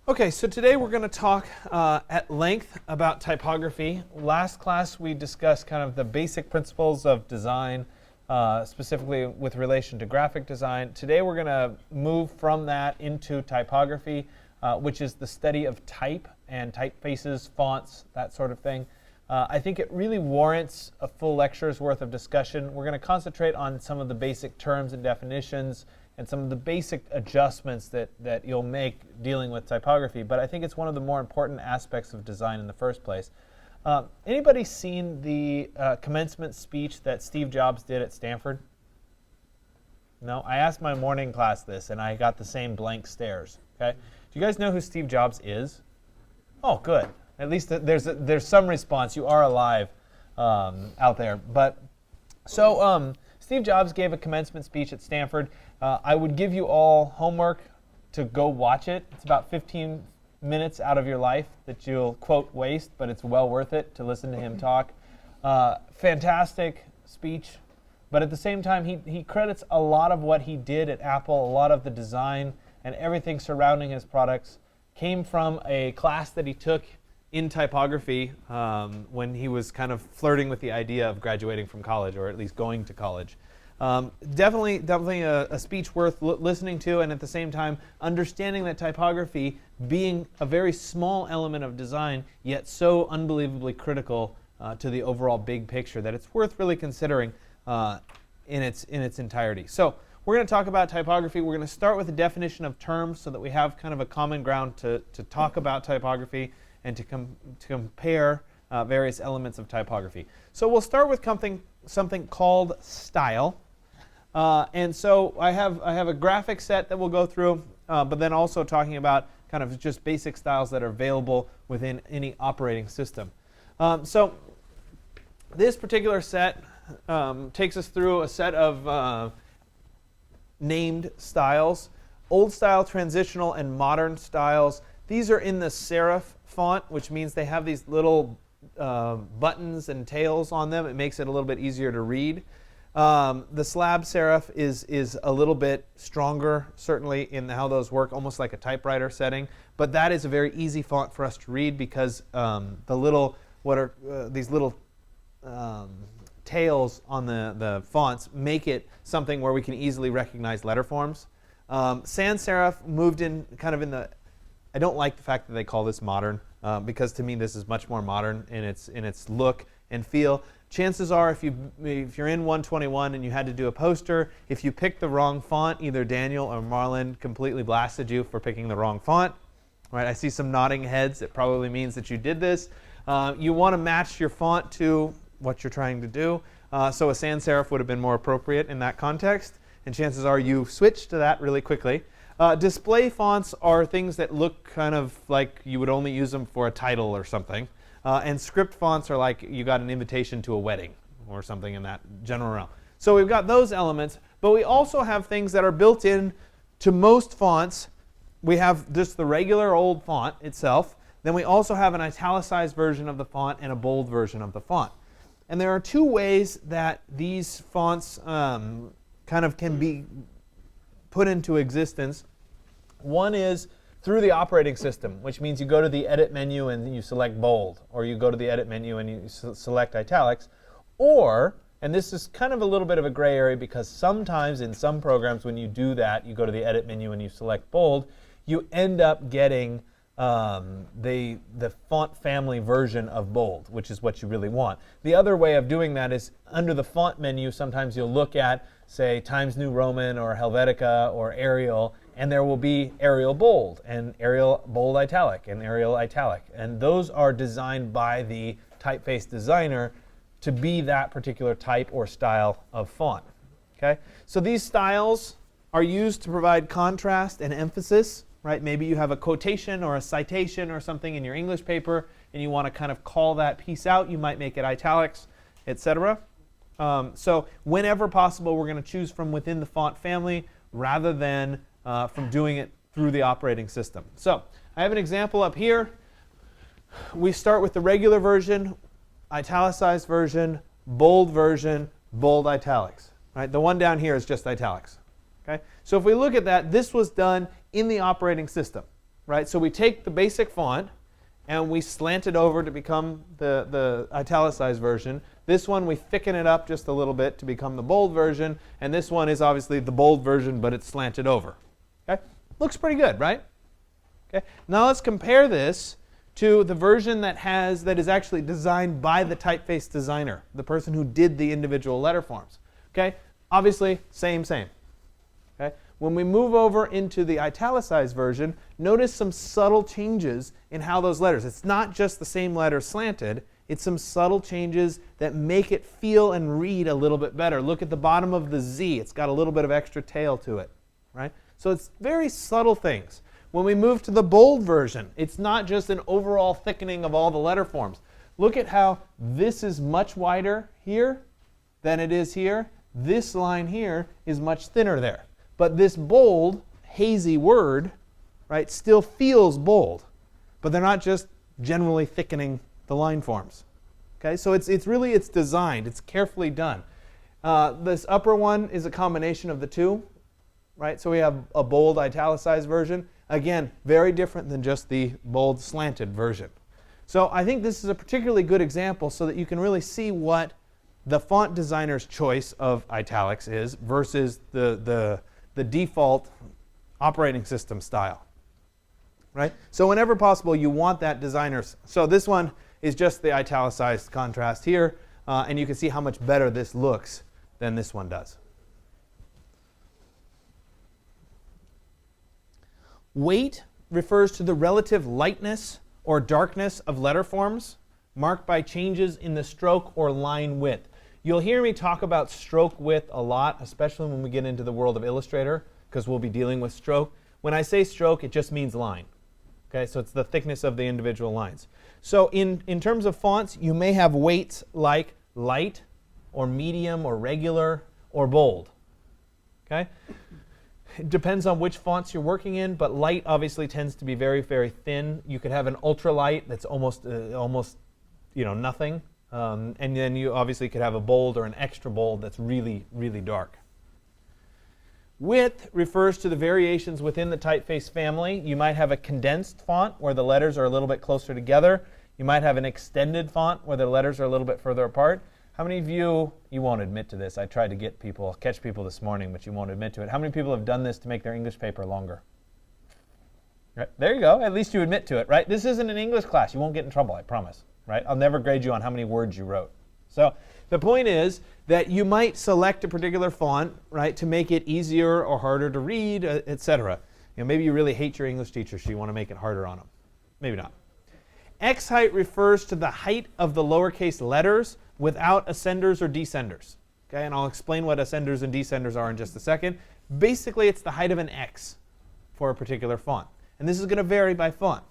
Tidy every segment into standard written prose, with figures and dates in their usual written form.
Okay, so today we're going to talk at length about typography. Last class we discussed kind of the basic principles of design, specifically with relation to graphic design. Today we're going to move from that into typography, which is the study of type and typefaces, fonts, that sort of thing. I think it really warrants a full lecture's worth of discussion. We're going to concentrate on some of the basic terms and definitions and some of the basic adjustments that you'll make dealing with typography. But I think it's one of the more important aspects of design in the first place. Anybody seen the commencement speech that Steve Jobs did at Stanford? No? I asked my morning class this, and I got the same blank stares. Okay? Do you guys know who Steve Jobs is? Oh, good. At least there's some response. You are alive out there. But so Steve Jobs gave a commencement speech at Stanford. I would give you all homework to go watch it. It's about 15 minutes out of your life that you'll, quote, waste, but it's well worth it to listen to him talk. Fantastic speech, but at the same time, he credits a lot of what he did at Apple, a lot of the design and everything surrounding his products came from a class that he took in typography when he was kind of flirting with the idea of graduating from college, or at least going to college. Definitely a speech worth listening to, and at the same time understanding that typography, being a very small element of design, yet so unbelievably critical to the overall big picture, that it's worth really considering in its entirety. So we're going to talk about typography. We're going to start with a definition of terms so that we have kind of a common ground to talk about typography and to compare various elements of typography. So we'll start with something called style. And so I have a graphic set that we'll go through, but then also talking about kind of just basic styles that are available within any operating system. So this particular set takes us through a set of named styles: old style, transitional, and modern styles. These are in the serif font, which means they have these little buttons and tails on them. It makes it a little bit easier to read. The slab serif is a little bit stronger, certainly, in how those work, almost like a typewriter setting. But that is a very easy font for us to read because these little tails on the fonts make it something where we can easily recognize letter forms. Sans serif moved in kind of in the. I don't like the fact that they call this modern because to me this is much more modern in its look and feel. Chances are if you're in 121 and you had to do a poster, if you picked the wrong font, either Daniel or Marlon completely blasted you for picking the wrong font. Right? I see some nodding heads. It probably means that you did this. You want to match your font to what you're trying to do. So a sans serif would have been more appropriate in that context. And chances are you switched to that really quickly. Display fonts are things that look kind of like you would only use them for a title or something. And script fonts are like you got an invitation to a wedding or something in that general realm. So we've got those elements, but we also have things that are built in to most fonts. We have just the regular old font itself. Then we also have an italicized version of the font and a bold version of the font. And there are two ways that these fonts kind of can be put into existence. One is through the operating system, which means you go to the edit menu and you select bold, or you go to the edit menu and you select italics, or, and this is kind of a little bit of a gray area because sometimes in some programs when you do that, you go to the edit menu and you select bold, you end up getting the font family version of bold, which is what you really want. The other way of doing that is under the font menu, sometimes you'll look at, say, Times New Roman or Helvetica or Arial, and there will be Arial bold and Arial bold italic and Arial italic. And those are designed by the typeface designer to be that particular type or style of font. Okay? So these styles are used to provide contrast and emphasis. Right? Maybe you have a quotation or a citation or something in your English paper and you want to kind of call that piece out. You might make it italics, etc. So whenever possible, we're going to choose from within the font family rather than from doing it through the operating system. So I have an example up here. We start with the regular version, italicized version, bold italics. Right? The one down here is just italics. Okay? So if we look at that, this was done in the operating system. right? So we take the basic font and we slant it over to become the italicized version. This one we thicken it up just a little bit to become the bold version, and this one is obviously the bold version, but it's slanted over. Okay? Looks pretty good, right? Okay. Now let's compare this to the version that is actually designed by the typeface designer, the person who did the individual letter forms. Okay? Obviously, same. Okay? When we move over into the italicized version, notice some subtle changes in how those letters, it's not just the same letter slanted, it's some subtle changes that make it feel and read a little bit better. Look at the bottom of the Z, it's got a little bit of extra tail to it, right? So it's very subtle things. When we move to the bold version, it's not just an overall thickening of all the letter forms. Look at how this is much wider here than it is here. This line here is much thinner there. But this bold, hazy word, right, still feels bold. But they're not just generally thickening the line forms. Okay, so it's designed. It's carefully done. This upper one is a combination of the two, right? So we have a bold italicized version. Again, very different than just the bold slanted version. So I think this is a particularly good example so that you can really see what the font designer's choice of italics is versus the default operating system style. Right? So whenever possible, you want that designer's. So this one is just the italicized contrast here, and you can see how much better this looks than this one does. Weight refers to the relative lightness or darkness of letter forms marked by changes in the stroke or line width. You'll hear me talk about stroke width a lot, especially when we get into the world of Illustrator, because we'll be dealing with stroke. When I say stroke, it just means line. Okay, so it's the thickness of the individual lines. So in terms of fonts, you may have weights like light or medium or regular or bold. Okay? It depends on which fonts you're working in, but light obviously tends to be very, very thin. You could have an ultralight that's almost nothing. And then you obviously could have a bold or an extra bold that's really, really dark. Width refers to the variations within the typeface family. You might have a condensed font where the letters are a little bit closer together. You might have an extended font where the letters are a little bit further apart. How many of you won't admit to this. I tried to catch people this morning, but you won't admit to it. How many people have done this to make their English paper longer? Right, there you go. At least you admit to it, right? This isn't an English class. You won't get in trouble, I promise. Right? I'll never grade you on how many words you wrote. So the point is that you might select a particular font, right, to make it easier or harder to read, etc. Maybe you really hate your English teacher, so you want to make it harder on them. Maybe not. X height refers to the height of the lowercase letters without ascenders or descenders. Okay, and I'll explain what ascenders and descenders are in just a second. Basically, it's the height of an X for a particular font. And this is going to vary by font.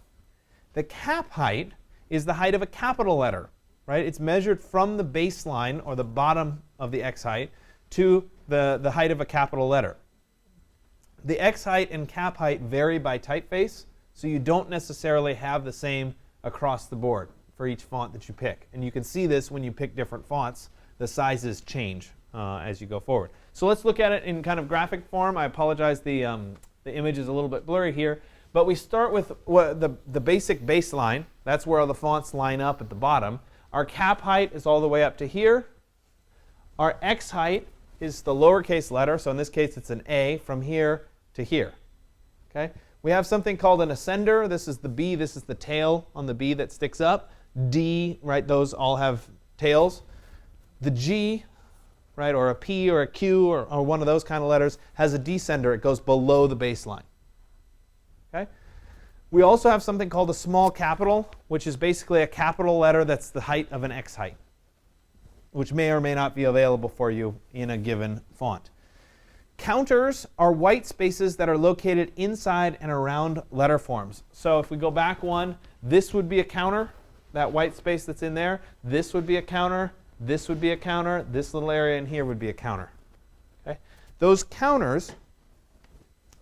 The cap height is the height of a capital letter. Right? It's measured from the baseline, or the bottom of the X height, to the height of a capital letter. The X height and cap height vary by typeface, so you don't necessarily have the same across the board for each font that you pick. And you can see this when you pick different fonts. The sizes change as you go forward. So let's look at it in kind of graphic form. I apologize, the image is a little bit blurry here. But we start with the basic baseline. That's where all the fonts line up at the bottom. Our cap height is all the way up to here. Our X height is the lowercase letter, so in this case it's an A, from here to here. Okay? We have something called an ascender. This is the B, this is the tail on the B that sticks up. D, right, those all have tails. The G, right, or a P or a Q or one of those kind of letters has a descender. It goes below the baseline. Okay? We also have something called a small capital, which is basically a capital letter that's the height of an X height, which may or may not be available for you in a given font. Counters are white spaces that are located inside and around letter forms. So if we go back one, this would be a counter, that white space that's in there. This would be a counter. This would be a counter. This little area in here would be a counter. Okay? Those counters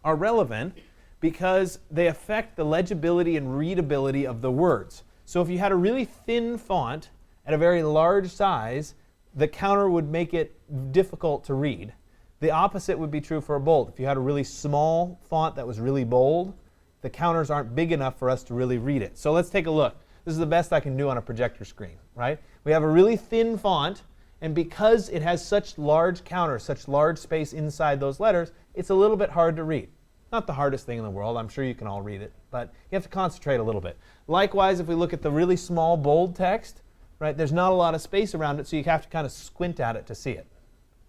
are relevant because they affect the legibility and readability of the words. So if you had a really thin font at a very large size, the counter would make it difficult to read. The opposite would be true for a bold. If you had a really small font that was really bold, the counters aren't big enough for us to really read it. So let's take a look. This is the best I can do on a projector screen, right? We have a really thin font, and because it has such large counters, such large space inside those letters, it's a little bit hard to read. Not the hardest thing in the world. I'm sure you can all read it, but you have to concentrate a little bit. Likewise, if we look at the really small, bold text, right, there's not a lot of space around it, so you have to kind of squint at it to see it.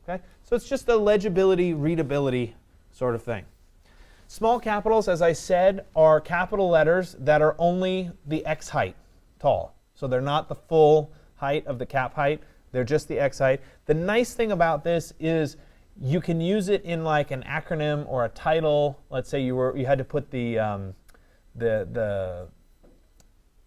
Okay? So it's just a legibility, readability sort of thing. Small capitals, as I said, are capital letters that are only the X height tall. So they're not the full height of the cap height. They're just the X height. The nice thing about this is you can use it in like an acronym or a title. Let's say you had to put the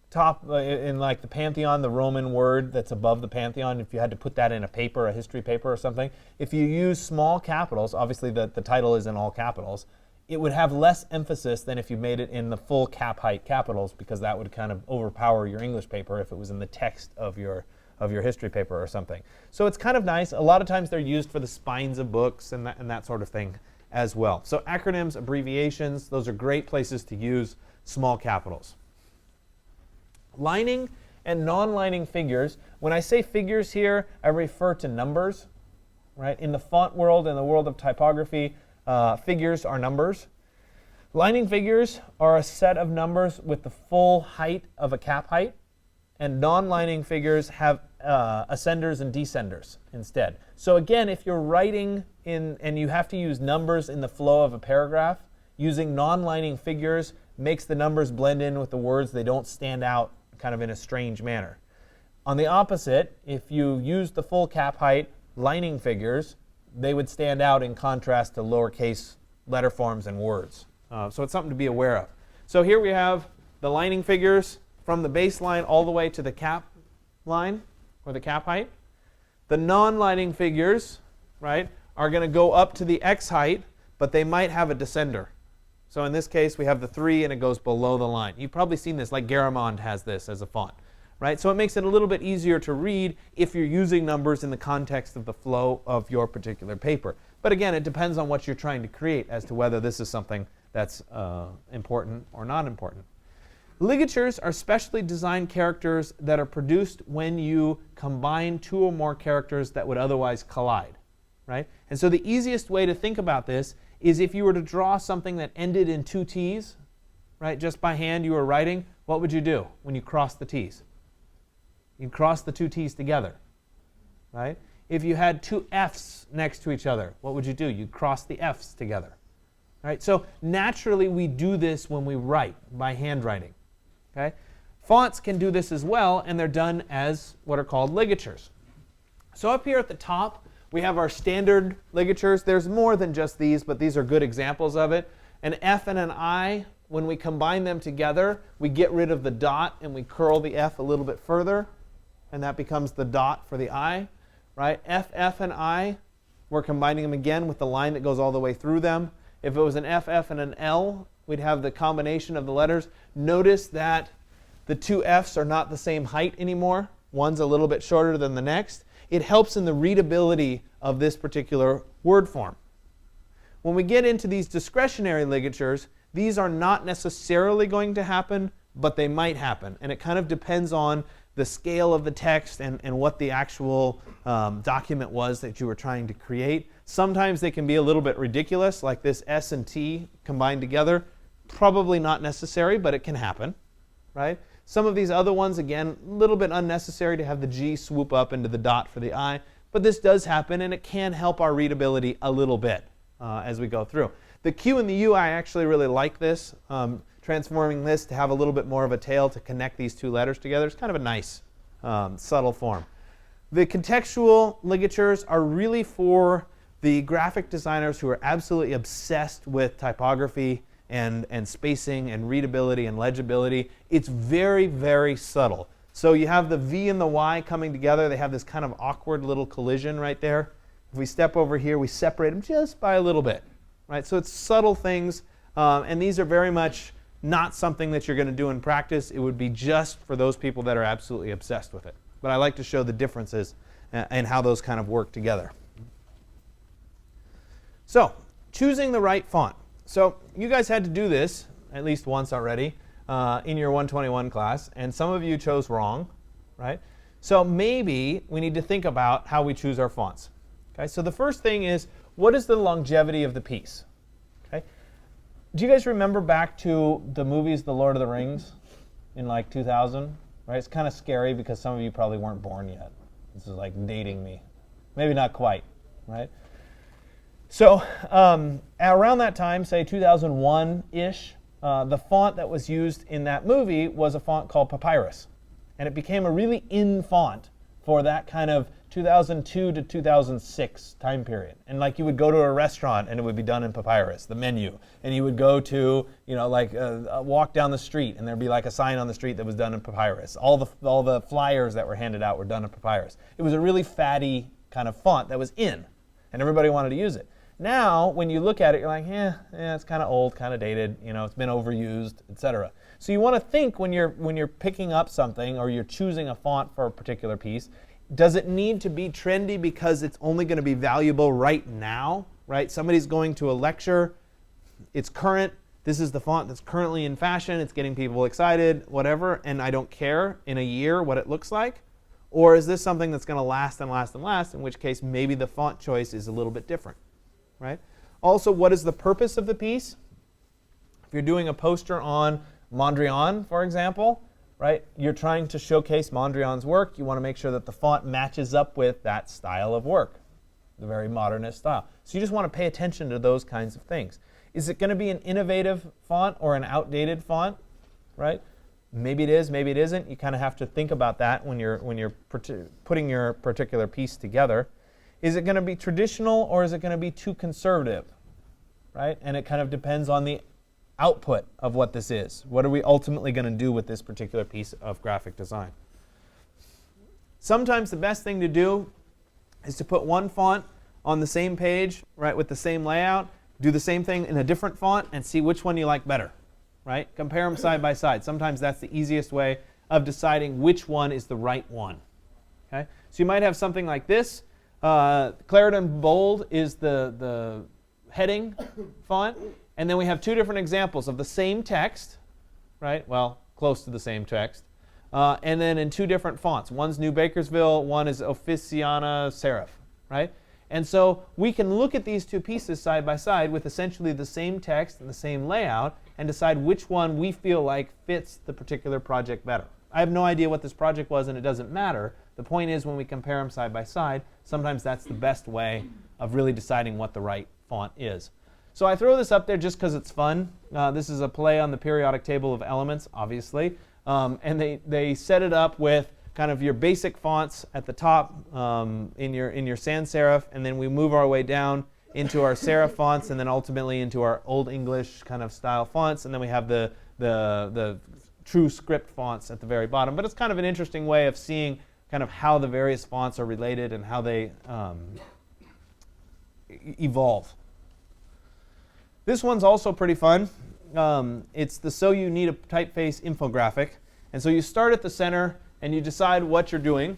top in like the Pantheon, the Roman word that's above the Pantheon. If you had to put that in a paper, a history paper or something, if you use small capitals, obviously the title is in all capitals, it would have less emphasis than if you made it in the full cap height capitals, because that would kind of overpower your English paper if it was in the text of your history paper or something. So it's kind of nice. A lot of times they're used for the spines of books and that sort of thing as well. So acronyms, abbreviations, those are great places to use small capitals. Lining and non-lining figures. When I say figures here, I refer to numbers, right? In the font world, in the world of typography, figures are numbers. Lining figures are a set of numbers with the full height of a cap height, and non-lining figures have ascenders and descenders instead. So again, if you're writing in and you have to use numbers in the flow of a paragraph, using non-lining figures makes the numbers blend in with the words. They don't stand out kind of in a strange manner. On the opposite, if you use the full cap height lining figures, they would stand out in contrast to lowercase letter forms and words. So it's something to be aware of. So here we have the lining figures from the baseline all the way to the cap line, or the cap height. The non-lining figures, right, are going to go up to the X height, but they might have a descender. So in this case, we have the 3, and it goes below the line. You've probably seen this, like Garamond has this as a font. Right? So it makes it a little bit easier to read if you're using numbers in the context of the flow of your particular paper. But again, it depends on what you're trying to create as to whether this is something that's important or not important. Ligatures are specially designed characters that are produced when you combine 2 or more characters that would otherwise collide. Right? And so the easiest way to think about this is if you were to draw something that ended in 2 T's, right, just by hand you were writing, what would you do when you cross the T's? You'd cross the 2 T's together, right? If you had 2 F's next to each other, what would you do? You'd cross the F's together, right? So naturally, we do this when we write by handwriting, okay? Fonts can do this as well, and they're done as what are called ligatures. So up here at the top, we have our standard ligatures. There's more than just these, but these are good examples of it. An F and an I, when we combine them together, we get rid of the dot and we curl the F a little bit further, and that becomes the dot for the I, right? F, F, and I, we're combining them again with the line that goes all the way through them. If it was an F, F, and an L, we'd have the combination of the letters. Notice that the 2 F's are not the same height anymore. One's a little bit shorter than the next. It helps in the readability of this particular word form. When we get into these discretionary ligatures, these are not necessarily going to happen, but they might happen. And it kind of depends on the scale of the text and what the actual document was that you were trying to create. Sometimes they can be a little bit ridiculous, like this S and T combined together. Probably not necessary, but it can happen, right? Some of these other ones, again, a little bit unnecessary to have the G swoop up into the dot for the I, but this does happen, and it can help our readability a little bit as we go through. The Q and the U, I actually really like this. Transforming this to have a little bit more of a tail to connect these 2 letters together. It's kind of a nice, subtle form. The contextual ligatures are really for the graphic designers who are absolutely obsessed with typography and spacing and readability and legibility. It's very, very subtle. So you have the V and the Y coming together. They have this kind of awkward little collision right there. If we step over here, we separate them just by a little bit. Right? So it's subtle things, and these are very much not something that you're going to do in practice. It would be just for those people that are absolutely obsessed with it. But I like to show the differences and how those kind of work together. So, choosing the right font. So you guys had to do this at least once already in your 121 class, and some of you chose wrong, right? So maybe we need to think about how we choose our fonts. Okay, so the first thing is, what is the longevity of the piece? Okay, do you guys remember back to the movies The Lord of the Rings in like 2000? Right, it's kind of scary because some of you probably weren't born yet. This is like dating me. Maybe not quite, right? So around that time, say 2001-ish, the font that was used in that movie was a font called Papyrus. And it became a really in font for that kind of 2002 to 2006 time period. And like you would go to a restaurant and it would be done in Papyrus, the menu. And you would go to, like walk down the street and there'd be like a sign on the street that was done in Papyrus. All the flyers that were handed out were done in Papyrus. It was a really fatty kind of font that was in, and everybody wanted to use it. Now, when you look at it, you're like, it's kind of old, kind of dated, it's been overused, etc. So you want to think when you're picking up something or you're choosing a font for a particular piece, does it need to be trendy because it's only going to be valuable right now, right? Somebody's going to a lecture, it's current, this is the font that's currently in fashion, it's getting people excited, whatever, and I don't care in a year what it looks like? Or is this something that's going to last and last and last, in which case maybe the font choice is a little bit different, right? Also, what is the purpose of the piece? If you're doing a poster on Mondrian, for example, right, you're trying to showcase Mondrian's work. You want to make sure that the font matches up with that style of work, the very modernist style. So you just want to pay attention to those kinds of things. Is it going to be an innovative font or an outdated font, right? Maybe it is, maybe it isn't. You kind of have to think about that when you're putting your particular piece together. Is it going to be traditional or is it going to be too conservative, right? And it kind of depends on the output of what this is. What are we ultimately going to do with this particular piece of graphic design? Sometimes the best thing to do is to put one font on the same page, right, with the same layout, do the same thing in a different font, and see which one you like better. Right? Compare them side by side. Sometimes that's the easiest way of deciding which one is the right one. Okay? So you might have something like this. Clarendon Bold is the heading font. And then we have two different examples of the same text, right? Well, close to the same text. And then in two different fonts. One's New Bakersville, one is Officiana Serif, right? And so we can look at these two pieces side by side with essentially the same text and the same layout and decide which one we feel like fits the particular project better. I have no idea what this project was, and it doesn't matter. The point is, when we compare them side by side, sometimes that's the best way of really deciding what the right font is. So I throw this up there just because it's fun. This is a play on the periodic table of elements, obviously. And they set it up with kind of your basic fonts at the top in your sans serif, and then we move our way down into our serif fonts, and then ultimately into our Old English kind of style fonts, and then we have the true script fonts at the very bottom. But it's kind of an interesting way of seeing kind of how the various fonts are related and how they evolve. This one's also pretty fun. It's the So You Need a Typeface infographic. And so you start at the center and you decide what you're doing,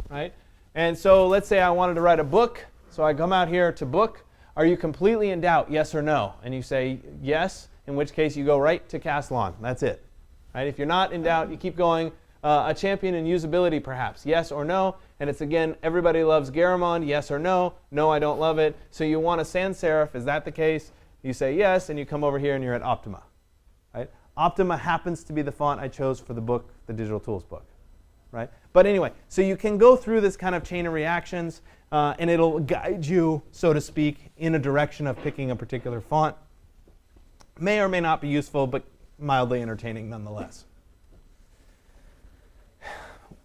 right? And so let's say I wanted to write a book. So I come out here to book. Are you completely in doubt, yes or no? And you say yes, in which case you go right to Caslon. That's it. Right? If you're not in doubt, you keep going. A champion in usability, perhaps, yes or no. And it's again, everybody loves Garamond, yes or no. No, I don't love it. So you want a sans serif, is that the case? You say yes, and you come over here and you're at Optima. Right? Optima happens to be the font I chose for the book, the Digital Tools book. Right? But anyway, so you can go through this kind of chain of reactions, and it'll guide you, so to speak, in a direction of picking a particular font. May or may not be useful, but mildly entertaining nonetheless.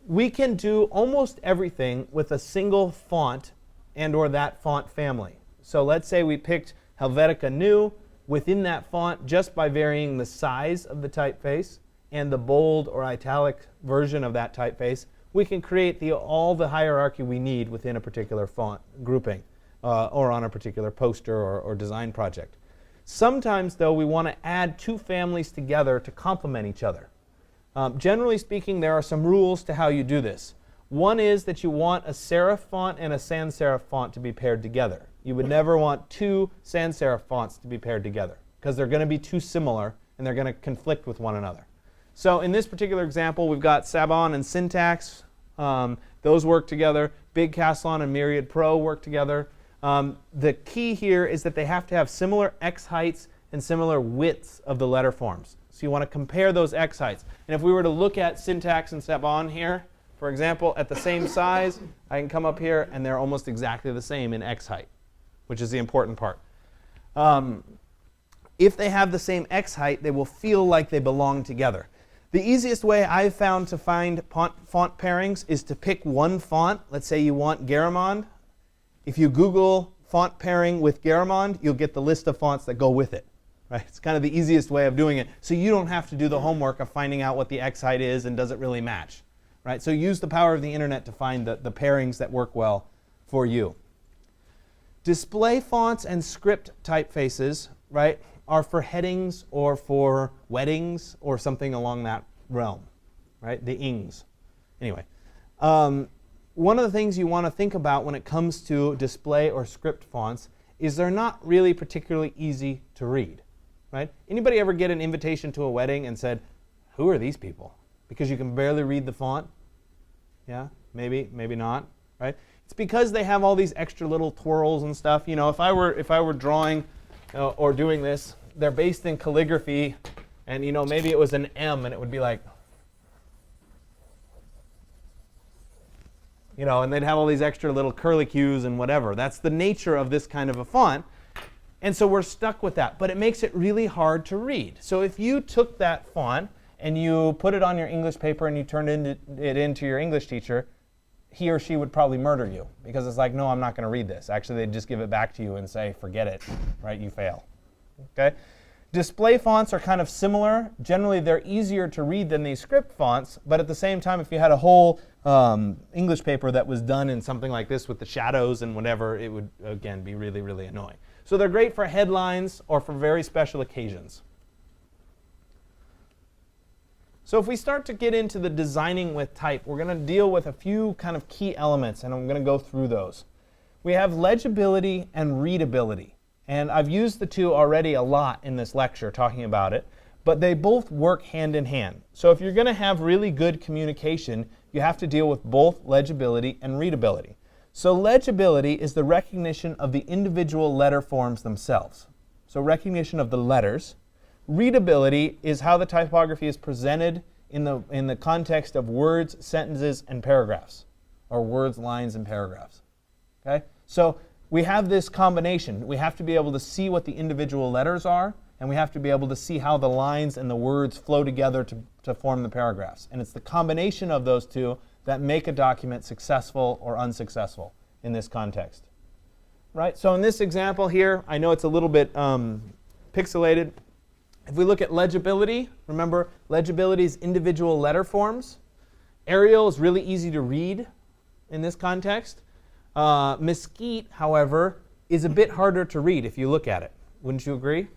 We can do almost everything with a single font and or that font family. So let's say we picked Helvetica New within that font just by varying the size of the typeface and the bold or italic version of that typeface. We can create all the hierarchy we need within a particular font grouping or on a particular poster or design project. Sometimes, though, we want to add two families together to complement each other. Generally speaking, there are some rules to how you do this. One is that you want a serif font and a sans serif font to be paired together. You would never want two sans serif fonts to be paired together because they're going to be too similar and they're going to conflict with one another. So in this particular example, we've got Sabon and Syntax. Those work together. Big Caslon and Myriad Pro work together. The key here is that they have to have similar x heights and similar widths of the letter forms. So you want to compare those x heights. And if we were to look at Syntax and Sabon here, for example, at the same size, I can come up here and they're almost exactly the same in x height, which is the important part. If they have the same x height, they will feel like they belong together. The easiest way I've found to find font pairings is to pick one font. Let's say you want Garamond. If you Google font pairing with Garamond, you'll get the list of fonts that go with it. Right? It's kind of the easiest way of doing it. So you don't have to do the homework of finding out what the x height is and does it really match. Right? So use the power of the internet to find the pairings that work well for you. Display fonts and script typefaces, right, are for headings or for weddings or something along that realm, right? The ings. Anyway, one of the things you want to think about when it comes to display or script fonts is they're not really particularly easy to read, right? Anybody ever get an invitation to a wedding and said, "Who are these people?" Because you can barely read the font? Yeah, maybe, maybe not, right? It's because they have all these extra little twirls and stuff. You know, if I were drawing or doing this, they're based in calligraphy, and you know, maybe it was an M, and it would be like, you know, and they'd have all these extra little curlicues and whatever. That's the nature of this kind of a font, and so we're stuck with that. But it makes it really hard to read. So if you took that font and you put it on your English paper and you turned it into your English teacher, he or she would probably murder you, because it's like, no, I'm not going to read this. Actually, they'd just give it back to you and say, forget it, right? You fail. Okay? Display fonts are kind of similar. Generally, they're easier to read than these script fonts, but at the same time, if you had a whole English paper that was done in something like this with the shadows and whatever, it would, again, be really, really annoying. So they're great for headlines or for very special occasions. So if we start to get into the designing with type, we're going to deal with a few kind of key elements, and I'm going to go through those. We have legibility and readability. And I've used the two already a lot in this lecture talking about it, but they both work hand in hand. So if you're going to have really good communication, you have to deal with both legibility and readability. So legibility is the recognition of the individual letter forms themselves. So recognition of the letters. Readability is how the typography is presented in the context of words, sentences, and paragraphs, or words, lines, and paragraphs. Okay? So we have this combination. We have to be able to see what the individual letters are, and we have to be able to see how the lines and the words flow together to form the paragraphs. And it's the combination of those two that make a document successful or unsuccessful in this context. Right? So in this example here, I know it's a little bit pixelated. If we look at legibility, remember, legibility is individual letter forms. Arial is really easy to read in this context. Mesquite, however, is a bit harder to read if you look at it. Wouldn't you agree?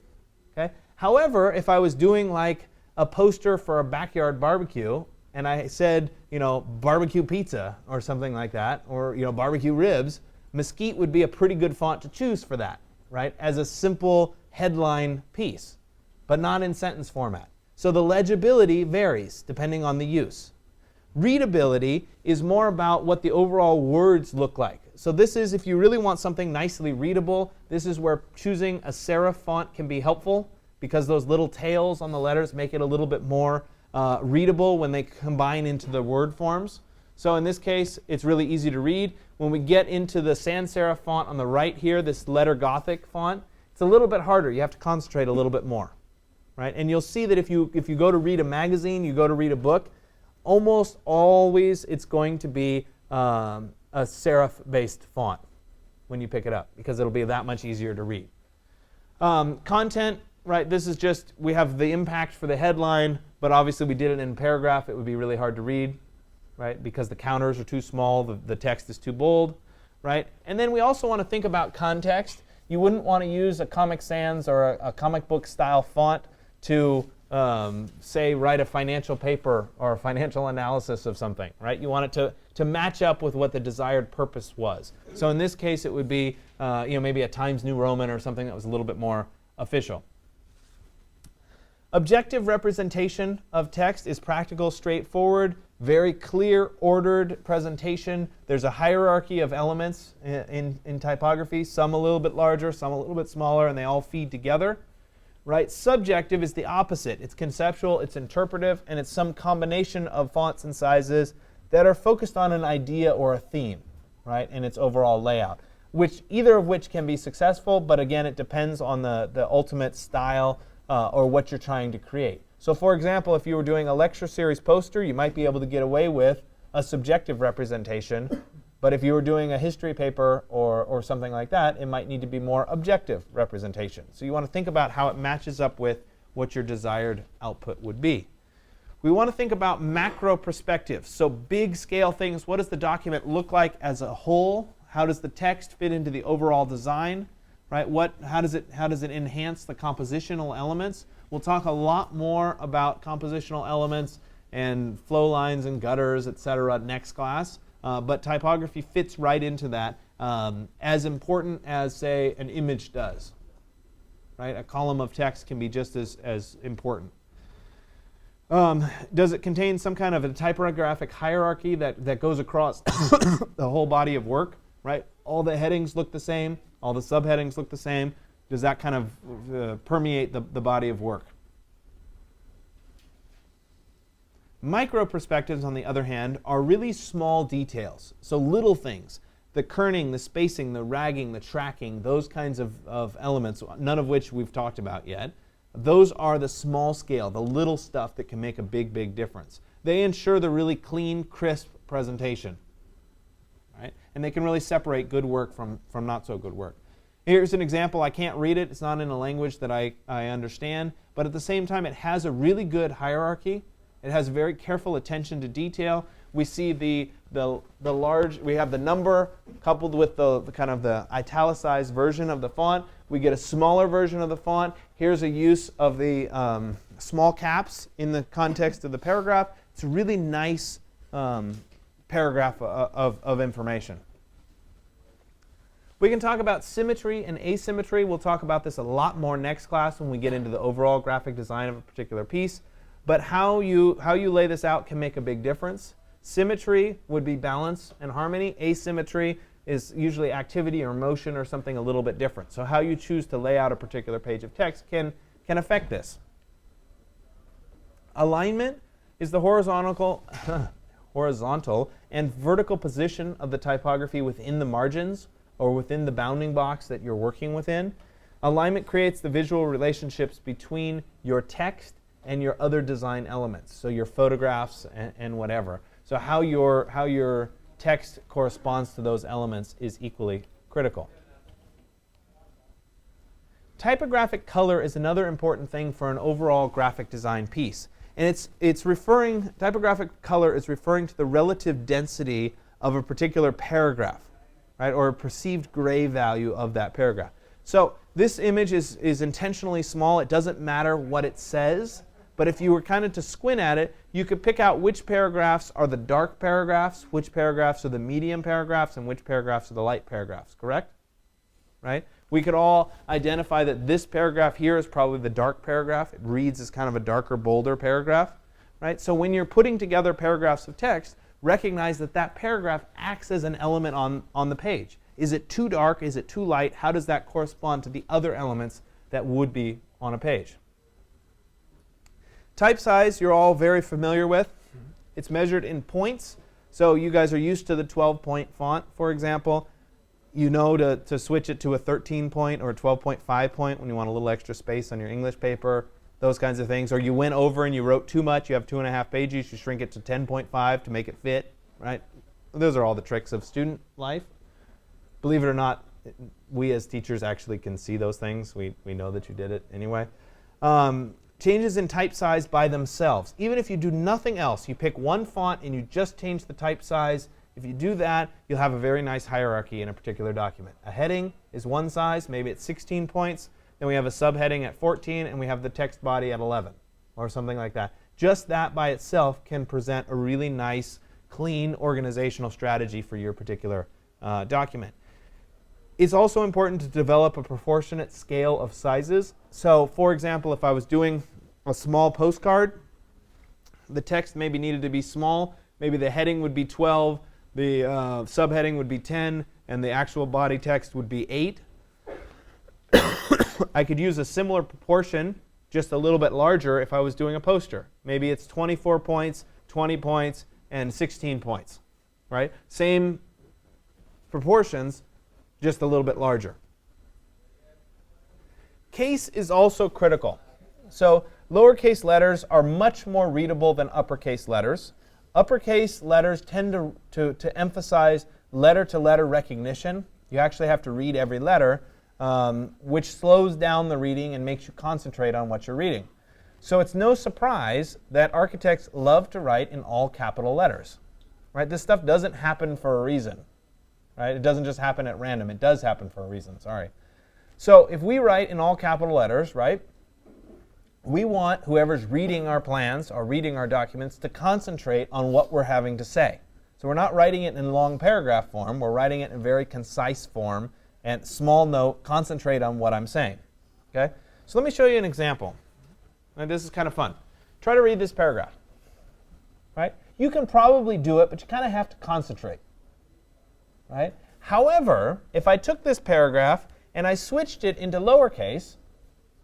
Okay. However, if I was doing like a poster for a backyard barbecue and I said, you know, barbecue pizza or something like that, or, you know, barbecue ribs, Mesquite would be a pretty good font to choose for that, right, as a simple headline piece, but not in sentence format. So the legibility varies depending on the use. Readability is more about what the overall words look like. So this is, if you really want something nicely readable, this is where choosing a serif font can be helpful, because those little tails on the letters make it a little bit more readable when they combine into the word forms. So in this case, it's really easy to read. When we get into the sans serif font on the right here, this letter Gothic font, it's a little bit harder. You have to concentrate a little bit more. Right? And you'll see that if you go to read a magazine, you go to read a book, almost always it's going to be a serif-based font when you pick it up, because it'll be that much easier to read. Content, right? This is just, we have the impact for the headline, but obviously we did it in paragraph. It would be really hard to read, right? Because the counters are too small, the text is too bold, right? And then we also want to think about context. You wouldn't want to use a Comic Sans or a comic book style font to, say, write a financial paper or a financial analysis of something, right? You want it to match up with what the desired purpose was. So in this case, it would be, maybe a Times New Roman or something that was a little bit more official. Objective representation of text is practical, straightforward, very clear, ordered presentation. There's a hierarchy of elements in typography, some a little bit larger, some a little bit smaller, and they all feed together. Right? Subjective is the opposite. It's conceptual, it's interpretive, and it's some combination of fonts and sizes that are focused on an idea or a theme, right, in its overall layout. Either of which can be successful, but again, it depends on the ultimate style or what you're trying to create. So for example, if you were doing a lecture series poster, you might be able to get away with a subjective representation. But if you were doing a history paper or something like that, it might need to be more objective representation. So you want to think about how it matches up with what your desired output would be. We want to think about macro perspective. So big scale things. What does the document look like as a whole? How does the text fit into the overall design? Right? How does it enhance the compositional elements? We'll talk a lot more about compositional elements and flow lines and gutters, etc. next class. But typography fits right into that, as important as, say, an image does. Right? A column of text can be just as important. Does it contain some kind of a typographic hierarchy that goes across the whole body of work? Right? All the headings look the same. All the subheadings look the same. Does that kind of permeate the body of work? Micro perspectives, on the other hand, are really small details. So little things. The kerning, the spacing, the ragging, the tracking, those kinds of elements, none of which we've talked about yet. Those are the small scale, the little stuff that can make a big, big difference. They ensure the really clean, crisp presentation. Right? And they can really separate good work from not so good work. Here's an example. I can't read it. It's not in a language that I understand. But at the same time, it has a really good hierarchy. It has very careful attention to detail. We see we have the number coupled with the kind of the italicized version of the font. We get a smaller version of the font. Here's a use of the small caps in the context of the paragraph. It's a really nice paragraph of information. We can talk about symmetry and asymmetry. We'll talk about this a lot more next class when we get into the overall graphic design of a particular piece. But how you lay this out can make a big difference. Symmetry would be balance and harmony. Asymmetry is usually activity or motion or something a little bit different. So how you choose to lay out a particular page of text can affect Alignment is the horizontal and vertical position of the typography within the margins or within the bounding box that you're working within. Alignment creates the visual relationships between your text and your other design elements, so your photographs and whatever. So how your text corresponds to those elements is equally critical. Typographic color is another important thing for an overall graphic design piece. And typographic color is referring to the relative density of a particular paragraph, right, or a perceived gray value of that paragraph. So this image is intentionally small. It doesn't matter what it says. But if you were kind of to squint at it, you could pick out which paragraphs are the dark paragraphs, which paragraphs are the medium paragraphs, and which paragraphs are the light paragraphs, correct? Right? We could all identify that this paragraph here is probably the dark paragraph. It reads as kind of a darker, bolder paragraph. Right? So when you're putting together paragraphs of text, recognize that that paragraph acts as an element on the page. Is it too dark? Is it too light? How does that correspond to the other elements that would be on a page? Type size, you're all very familiar with. It's measured in points. So you guys are used to the 12-point font, for example. You know to switch it to a 13-point or a 12.5 point when you want a little extra space on your English paper, those kinds of things. Or you went over and you wrote too much. You have 2.5 pages. You shrink it to 10.5 to make it fit, right? Those are all the tricks of student life. Believe it or not, we as teachers actually can see those things. We know that you did it anyway. Changes in type size by themselves. Even if you do nothing else, you pick one font and you just change the type size. If you do that, you'll have a very nice hierarchy in a particular document. A heading is one size, maybe it's 16 points. Then we have a subheading at 14, and we have the text body at 11, or something like that. Just that by itself can present a really nice, clean organizational strategy for your particular document. It's also important to develop a proportionate scale of sizes. So, for example, if I was doing a small postcard, the text maybe needed to be small. Maybe the heading would be 12, the subheading would be 10, and the actual body text would be 8. I could use a similar proportion, just a little bit larger, if I was doing a poster. Maybe it's 24 points, 20 points, and 16 points. Right? Same proportions, just a little bit larger. Case is also critical. So lowercase letters are much more readable than uppercase letters. Uppercase letters tend to emphasize letter-to-letter recognition. You actually have to read every letter, which slows down the reading and makes you concentrate on what you're reading. So it's no surprise that architects love to write in all capital letters. Right? This stuff doesn't happen for a reason. Right? It doesn't just happen at random. It does happen for a reason. Sorry. So if we write in all capital letters, right, we want whoever's reading our plans or reading our documents to concentrate on what we're having to say. So we're not writing it in long paragraph form. We're writing it in very concise form and small note, concentrate on what I'm saying. Okay? So let me show you an example. And this is kind of fun. Try to read this paragraph. Right? You can probably do it, but you kind of have to concentrate. Right? However, if I took this paragraph and I switched it into lowercase,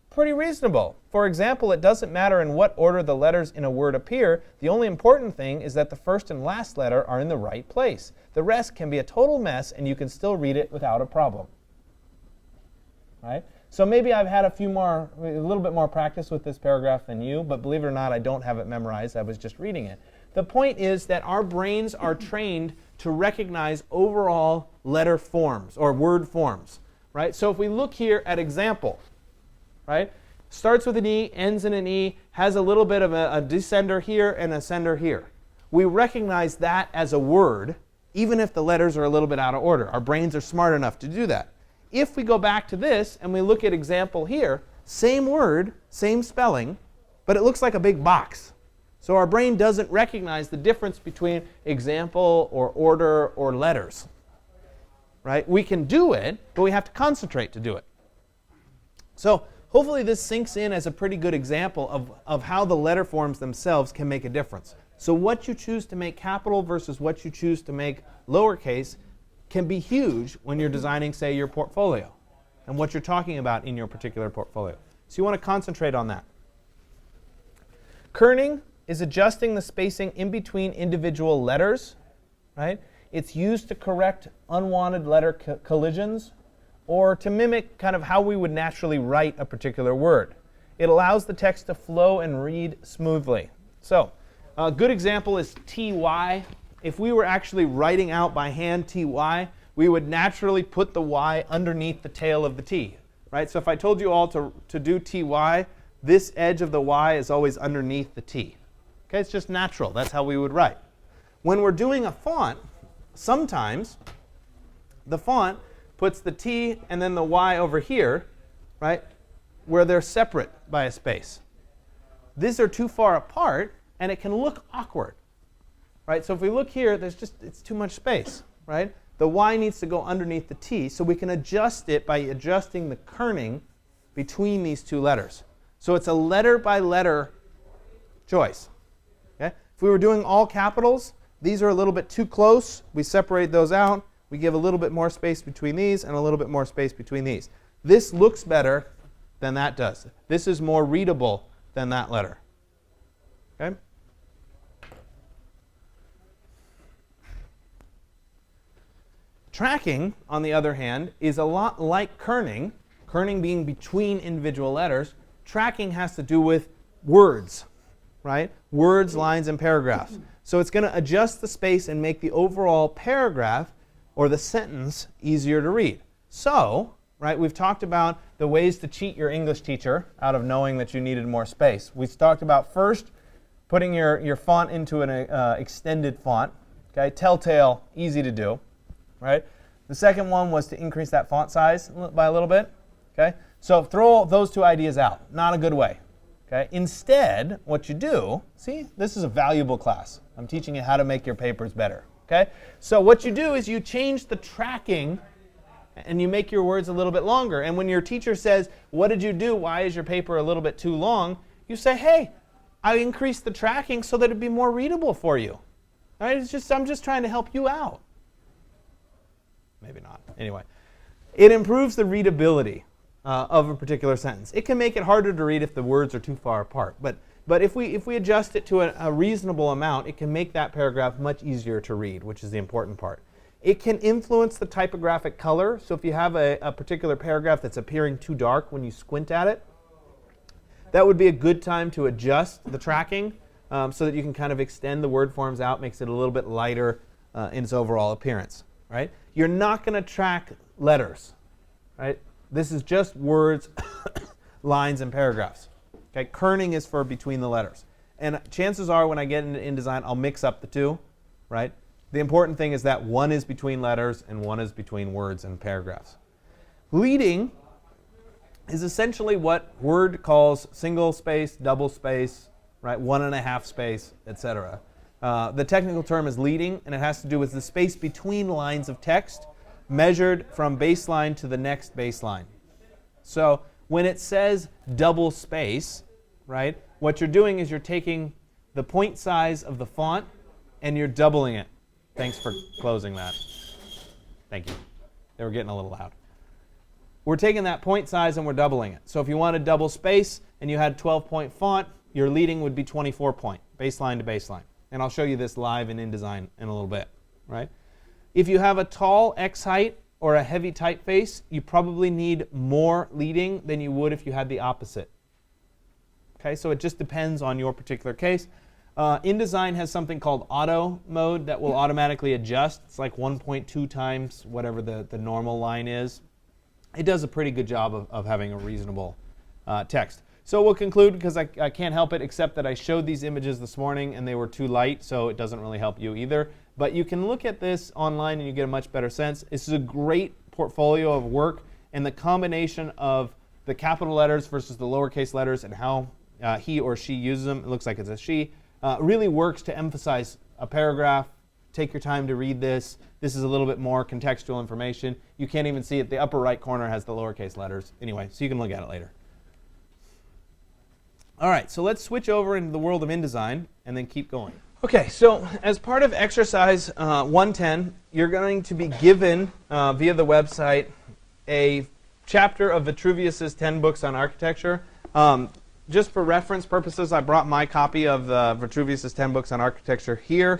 pretty reasonable. For example, it doesn't matter in what order the letters in a word appear. The only important thing is that the first and last letter are in the right place. The rest can be a total mess, and you can still read it without a problem. Right? So maybe I've had a little bit more practice with this paragraph than you, but believe it or not, I don't have it memorized. I was just reading it. The point is that our brains are trained to recognize overall letter forms or word forms. Right? So if we look here at example, right? Starts with an E, ends in an E, has a little bit of a descender here and a ascender here. We recognize that as a word, even if the letters are a little bit out of order. Our brains are smart enough to do that. If we go back to this and we look at example here, same word, same spelling, but it looks like a big box. So our brain doesn't recognize the difference between example or order or letters. Right? We can do it, but we have to concentrate to do it. So hopefully this sinks in as a pretty good example of how the letter forms themselves can make a difference. So what you choose to make capital versus what you choose to make lowercase can be huge when you're designing, say, your portfolio and what you're talking about in your particular portfolio. So you want to concentrate on that. Kerning is adjusting the spacing in between individual letters. Right? It's used to correct unwanted letter collisions or to mimic kind of how we would naturally write a particular word. It allows the text to flow and read smoothly. So a good example is TY. If we were actually writing out by hand TY, we would naturally put the Y underneath the tail of the T. Right? So if I told you all to do TY, this edge of the Y is always underneath the T. Okay? It's just natural. That's how we would write. When we're doing a font, sometimes the font puts the T and then the Y over here, right, where they're separate by a space. These are too far apart, and it can look awkward. Right? So if we look here, it's too much space. Right? The Y needs to go underneath the T, so we can adjust it by adjusting the kerning between these two letters. So it's a letter-by-letter choice. Okay? If we were doing all capitals, these are a little bit too close. We separate those out. We give a little bit more space between these and a little bit more space between these. This looks better than that does. This is more readable than that letter. Okay? Tracking, on the other hand, is a lot like kerning. Kerning being between individual letters. Tracking has to do with words. Right? Words, lines, and paragraphs. So it's going to adjust the space and make the overall paragraph or the sentence easier to read. So, right, we've talked about the ways to cheat your English teacher out of knowing that you needed more space. We've talked about first putting your font into an extended font. Okay, telltale, easy to do. Right? The second one was to increase that font size by a little bit. Okay? So throw those two ideas out. Not a good way. Okay? Instead, what you do, see, this is a valuable class. I'm teaching you how to make your papers better. Okay? So what you do is you change the tracking and you make your words a little bit longer. And when your teacher says, what did you do? Why is your paper a little bit too long? You say, hey, I increased the tracking so that it'd be more readable for you. Right? I'm just trying to help you out. Maybe not. Anyway, it improves the readability of a particular sentence. It can make it harder to read if the words are too far apart. But if we adjust it to a reasonable amount, it can make that paragraph much easier to read, which is the important part. It can influence the typographic color. So if you have a particular paragraph that's appearing too dark when you squint at it, that would be a good time to adjust the tracking so that you can kind of extend the word forms out, makes it a little bit lighter in its overall appearance. Right? You're not going to track letters. Right? This is just words, lines, and paragraphs. Okay? Kerning is for between the letters. And chances are when I get into InDesign, I'll mix up the two. Right? The important thing is that one is between letters and one is between words and paragraphs. Leading is essentially what Word calls single space, double space, right? 1.5 space, etc. The technical term is leading, and it has to do with the space between lines of text measured from baseline to the next baseline. So when it says double space, right, what you're doing is you're taking the point size of the font and you're doubling it. Thanks for closing that. Thank you. They were getting a little loud. We're taking that point size and we're doubling it. So if you wanted double space and you had 12-point font, your leading would be 24-point, baseline to baseline. And I'll show you this live in InDesign in a little bit. Right? If you have a tall X height or a heavy typeface, you probably need more leading than you would if you had the opposite. Okay, so it just depends on your particular case. InDesign has something called auto mode that will automatically adjust. It's like 1.2 times whatever the normal line is. It does a pretty good job of having a reasonable text. So we'll conclude, because I can't help it, except that I showed these images this morning and they were too light, so it doesn't really help you either. But you can look at this online and you get a much better sense. This is a great portfolio of work, and the combination of the capital letters versus the lowercase letters and how he or she uses them, it looks like it's a she, really works to emphasize a paragraph. Take your time to read this. This is a little bit more contextual information. You can't even see it. The upper right corner has the lowercase letters. Anyway, so you can look at it later. All right, so let's switch over into the world of InDesign and then keep going. Okay, so as part of exercise 110, you're going to be given via the website a chapter of Vitruvius's 10 books on architecture. Just for reference purposes, I brought my copy of Vitruvius's 10 books on architecture here.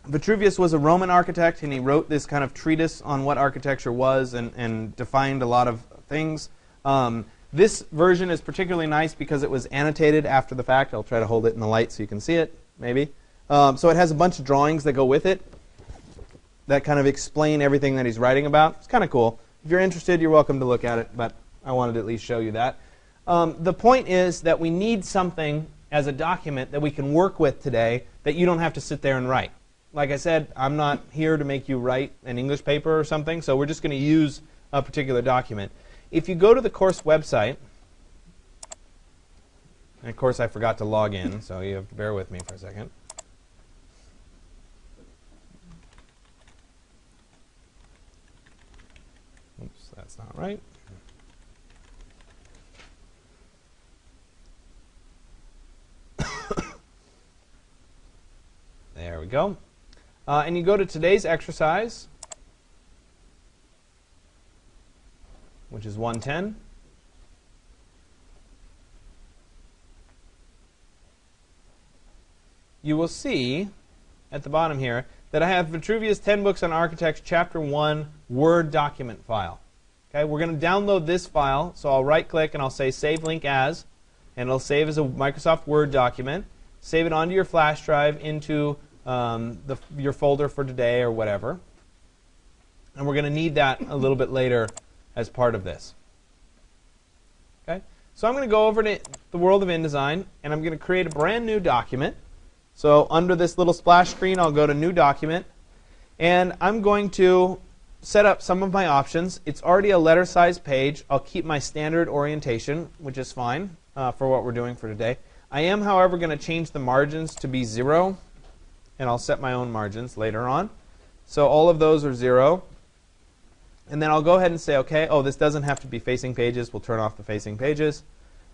Vitruvius was a Roman architect, and he wrote this kind of treatise on what architecture was and defined a lot of things. This version is particularly nice because it was annotated after the fact. I'll try to hold it in the light so you can see it, maybe. So it has a bunch of drawings that go with it that kind of explain everything that he's writing about. It's kind of cool. If you're interested, you're welcome to look at it, but I wanted to at least show you that. The point is that we need something as a document that we can work with today that you don't have to sit there and write. Like I said, I'm not here to make you write an English paper or something, so we're just going to use a particular document. If you go to the course website, and of course I forgot to log in, so you have to bear with me for a second. Oops, that's not right. There we go. And you go to today's exercise, which is 110. You will see at the bottom here that I have Vitruvius 10 Books on Architecture, Chapter 1, Word document file. Okay, we're going to download this file, so I'll right-click and I'll say Save Link As, and it'll save as a Microsoft Word document. Save it onto your flash drive into your folder for today or whatever. And we're going to need that a little bit later as part of this. Okay? So I'm going to go over to the world of InDesign, and I'm going to create a brand new document. So under this little splash screen, I'll go to New Document, and I'm going to set up some of my options. It's already a letter size page. I'll keep my standard orientation, which is fine for what we're doing for today. I am, however, going to change the margins to be 0, and I'll set my own margins later on. So all of those are 0. And then I'll go ahead and say OK. Oh, this doesn't have to be facing pages. We'll turn off the facing pages,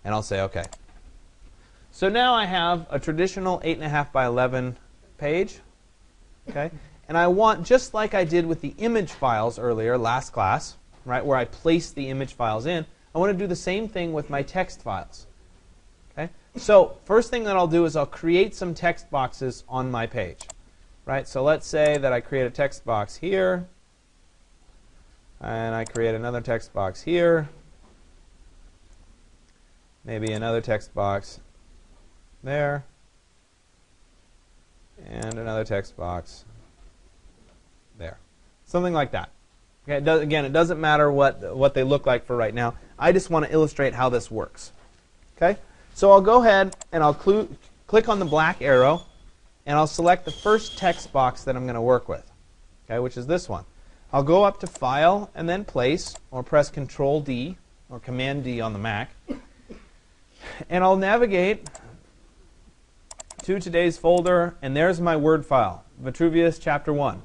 and I'll say OK. So now I have a traditional 8.5 by 11 page. Okay? And I want, just like I did with the image files earlier, last class, right, where I placed the image files in, I want to do the same thing with my text files. Okay? So first thing that I'll do is I'll create some text boxes on my page. Right? So let's say that I create a text box here, and I create another text box here, maybe another text box there, and another text box there. Something like that. Okay, again, it doesn't matter what they look like for right now. I just want to illustrate how this works. Okay? So I'll go ahead and I'll click on the black arrow, and I'll select the first text box that I'm going to work with, okay, which is this one. I'll go up to File and then Place, or press Control D or Command D on the Mac, and I'll navigate to today's folder, and there's my Word file, Vitruvius Chapter 1.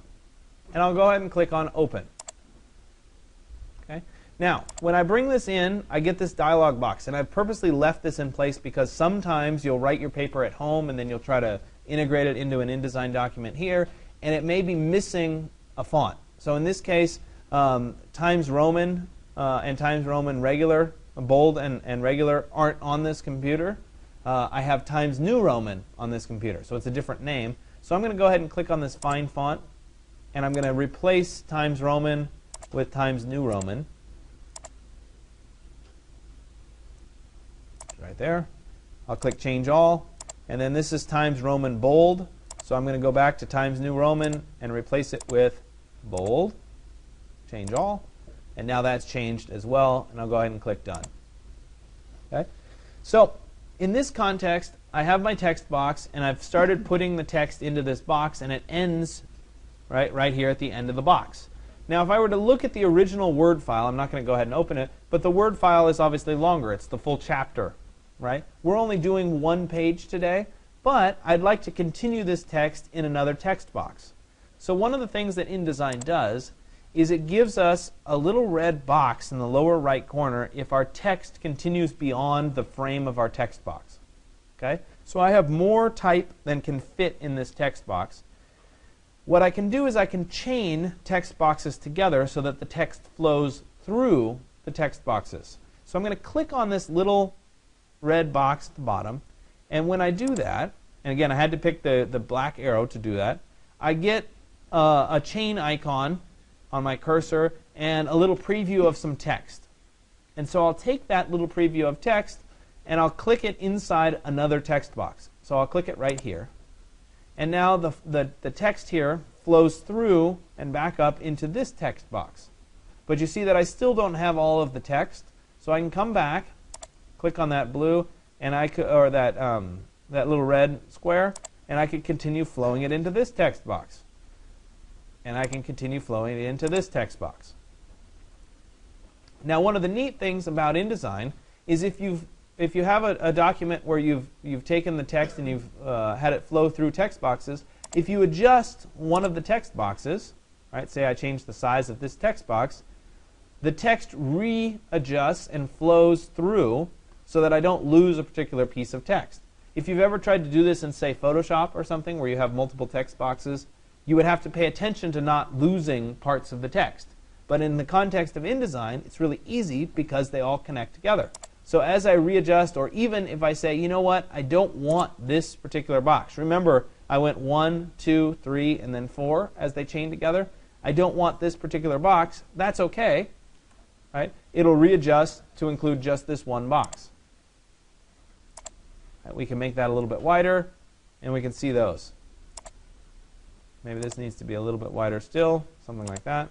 And I'll go ahead and click on Open. Okay? Now, when I bring this in, I get this dialog box, and I've purposely left this in place because sometimes you'll write your paper at home, and then you'll try to integrate it into an InDesign document here, and it may be missing a font. So in this case, Times Roman and Times Roman regular, bold and regular, aren't on this computer. I have Times New Roman on this computer, so it's a different name. So I'm going to go ahead and click on this Find Font, and I'm going to replace Times Roman with Times New Roman. Right there. I'll click Change All, and then this is Times Roman Bold. So I'm going to go back to Times New Roman and replace it with Bold. Change All. And now that's changed as well, and I'll go ahead and click Done. Okay? So in this context, I have my text box, and I've started putting the text into this box, and it ends right here at the end of the box. Now, if I were to look at the original Word file, I'm not going to go ahead and open it, but the Word file is obviously longer. It's the full chapter. Right? We're only doing one page today, but I'd like to continue this text in another text box. So one of the things that InDesign does is it gives us a little red box in the lower right corner if our text continues beyond the frame of our text box. Okay? So I have more type than can fit in this text box. What I can do is I can chain text boxes together so that the text flows through the text boxes. So I'm going to click on this little red box at the bottom, and when I do that, and again I had to pick the black arrow to do that, I get a chain icon on my cursor and a little preview of some text. And so I'll take that little preview of text and I'll click it inside another text box. So I'll click it right here, and now the text here flows through and back up into this text box. But you see that I still don't have all of the text, so I can come back, click on that blue, and or that little red square, and I can continue flowing it into this text box. And I can continue flowing it into this text box. Now, one of the neat things about InDesign is if you have a document where you've taken the text and you've had it flow through text boxes, if you adjust one of the text boxes, right? Say I change the size of this text box, the text readjusts and flows through, so that I don't lose a particular piece of text. If you've ever tried to do this in, say, Photoshop or something where you have multiple text boxes, you would have to pay attention to not losing parts of the text. But in the context of InDesign, it's really easy because they all connect together. So as I readjust, or even if I say, you know what, I don't want this particular box. Remember, I went 1, 2, 3, and then 4 as they chain together. I don't want this particular box. That's OK. Right? It'll readjust to include just this one box. We can make that a little bit wider, and we can see those. Maybe this needs to be a little bit wider still, something like that.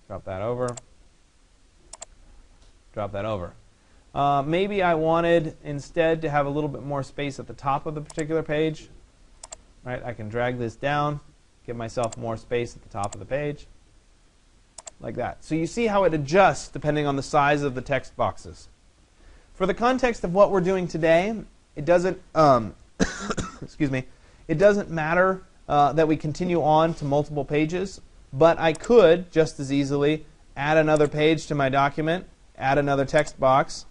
Drop that over. Drop that over. Maybe I wanted instead to have a little bit more space at the top of the particular page. Right? I can drag this down, give myself more space at the top of the page, like that. So you see how it adjusts depending on the size of the text boxes. For the context of what we're doing today, it doesn't excuse me, it doesn't matter that we continue on to multiple pages, but I could just as easily add another page to my document, add another text box,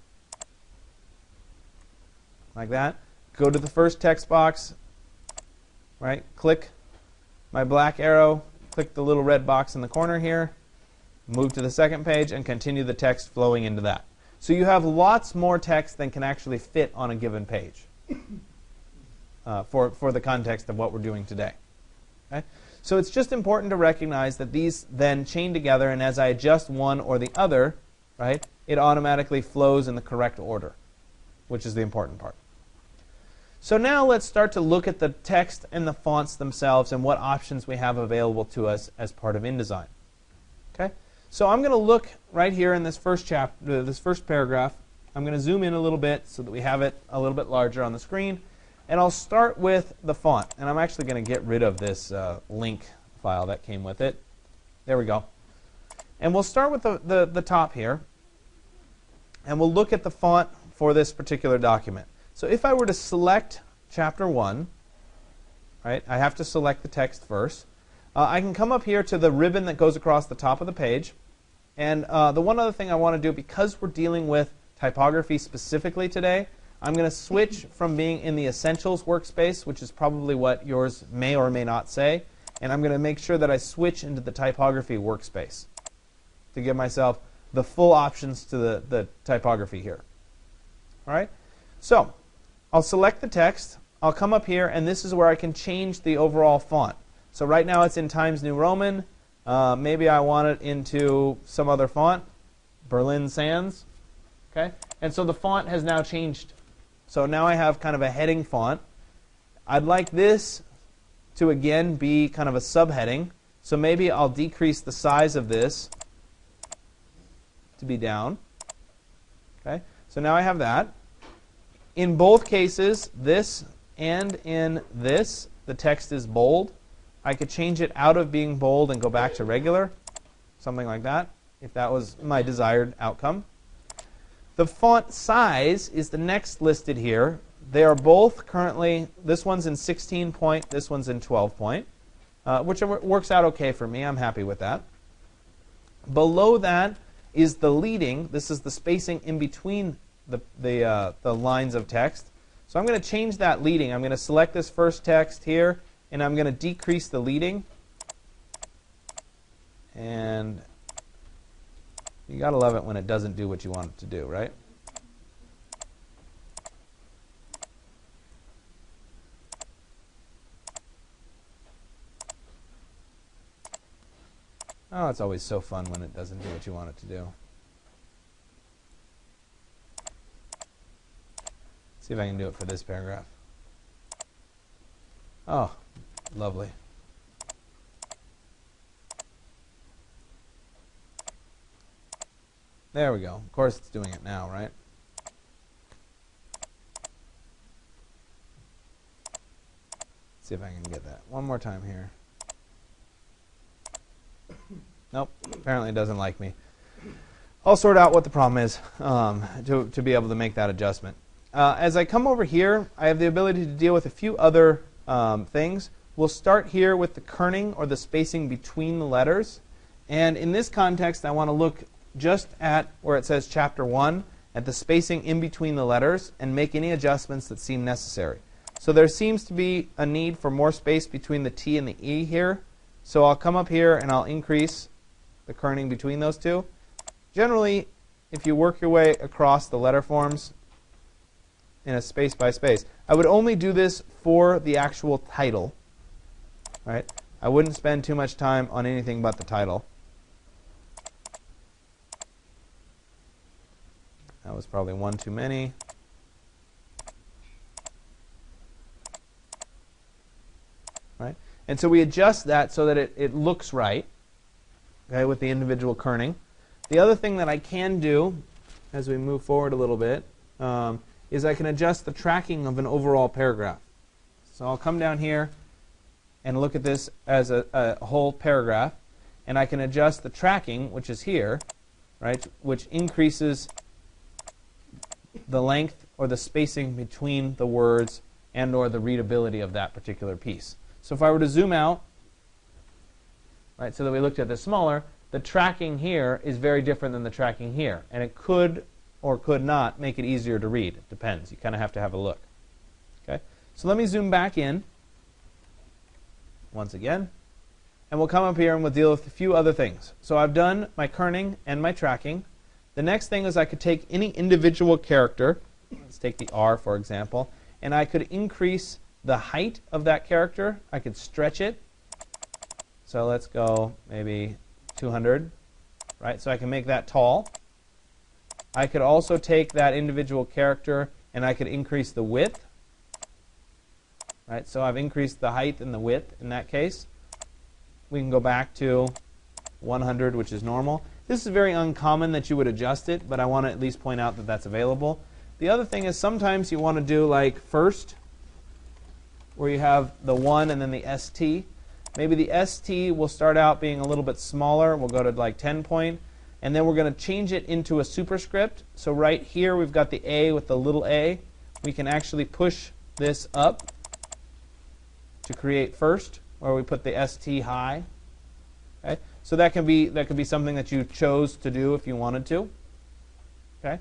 like that. Go to the first text box, right? Click my black arrow, click the little red box in the corner here, move to the second page, and continue the text flowing into that. So you have lots more text than can actually fit on a given page for the context of what we're doing today. Okay? So it's just important to recognize that these then chain together, and as I adjust one or the other, right, it automatically flows in the correct order, which is the important part. So now let's start to look at the text and the fonts themselves and what options we have available to us as part of InDesign. Okay? So I'm going to look right here in this first chapter, this first paragraph. I'm going to zoom in a little bit so that we have it a little bit larger on the screen. And I'll start with the font. And I'm actually going to get rid of this link file that came with it. There we go. And we'll start with the top here. And we'll look at the font for this particular document. So if I were to select chapter 1, right, I have to select the text first. I can come up here to the ribbon that goes across the top of the page. And the one other thing I want to do, because we're dealing with typography specifically today, I'm going to switch from being in the Essentials workspace, which is probably what yours may or may not say, and I'm going to make sure that I switch into the Typography workspace to give myself the full options to the typography here. All right? So I'll select the text. I'll come up here, and this is where I can change the overall font. So right now it's in Times New Roman. Maybe I want it into some other font, Berlin Sans. Okay? And so the font has now changed. So now I have kind of a heading font. I'd like this to, again, be kind of a subheading. So maybe I'll decrease the size of this to be down. Okay? So now I have that. In both cases, this and in this, the text is bold. I could change it out of being bold and go back to regular, something like that, if that was my desired outcome. The font size is the next listed here. They are both currently, this one's in 16 point, this one's in 12 point, which works out okay for me. I'm happy with that. Below that is the leading. This is the spacing in between the lines of text. So I'm going to change that leading. I'm going to select this first text here, and I'm going to decrease the leading. And you got to love it when it doesn't do what you want it to do, right? Oh, it's always so fun when it doesn't do what you want it to do. See if I can do it for this paragraph. Oh, lovely. There we go. Of course it's doing it now, right? Let's see if I can get that one more time here. Nope, apparently it doesn't like me. I'll sort out what the problem is to be able to make that adjustment. As I come over here, I have the ability to deal with a few other things. We'll start here with the kerning, or the spacing between the letters. And in this context, I want to look just at where it says Chapter 1, at the spacing in between the letters, and make any adjustments that seem necessary. So there seems to be a need for more space between the T and the E here. So I'll come up here and I'll increase the kerning between those two. Generally, if you work your way across the letter forms in a space by space, I would only do this for the actual title. Right? I wouldn't spend too much time on anything but the title. That was probably one too many. Right? And so we adjust that so that it looks right, okay, with the individual kerning. The other thing that I can do as we move forward a little bit is I can adjust the tracking of an overall paragraph. So I'll come down here and look at this as a whole paragraph, and I can adjust the tracking, which is here, right, which increases the length or the spacing between the words and or the readability of that particular piece. So if I were to zoom out, right, so that we looked at this smaller, the tracking here is very different than the tracking here. And it could or could not make it easier to read. It depends. You kind of have to have a look. Okay, so let me zoom back in once again, and we'll come up here and we'll deal with a few other things. So I've done my kerning and my tracking. The next thing is I could take any individual character, let's take the R for example, and I could increase the height of that character. I could stretch it. So let's go maybe 200, right? So I can make that tall. I could also take that individual character and I could increase the width. Right? So I've increased the height and the width in that case. We can go back to 100, which is normal. This is very uncommon that you would adjust it, but I want to at least point out that that's available. The other thing is sometimes you want to do like first, where you have the 1 and then the ST. Maybe the ST will start out being a little bit smaller. We'll go to like 10 point. And then we're going to change it into a superscript. So right here we've got the A with the little a. We can actually push this up to create first, where we put the ST high. Okay? So that can be something that you chose to do if you wanted to. Okay?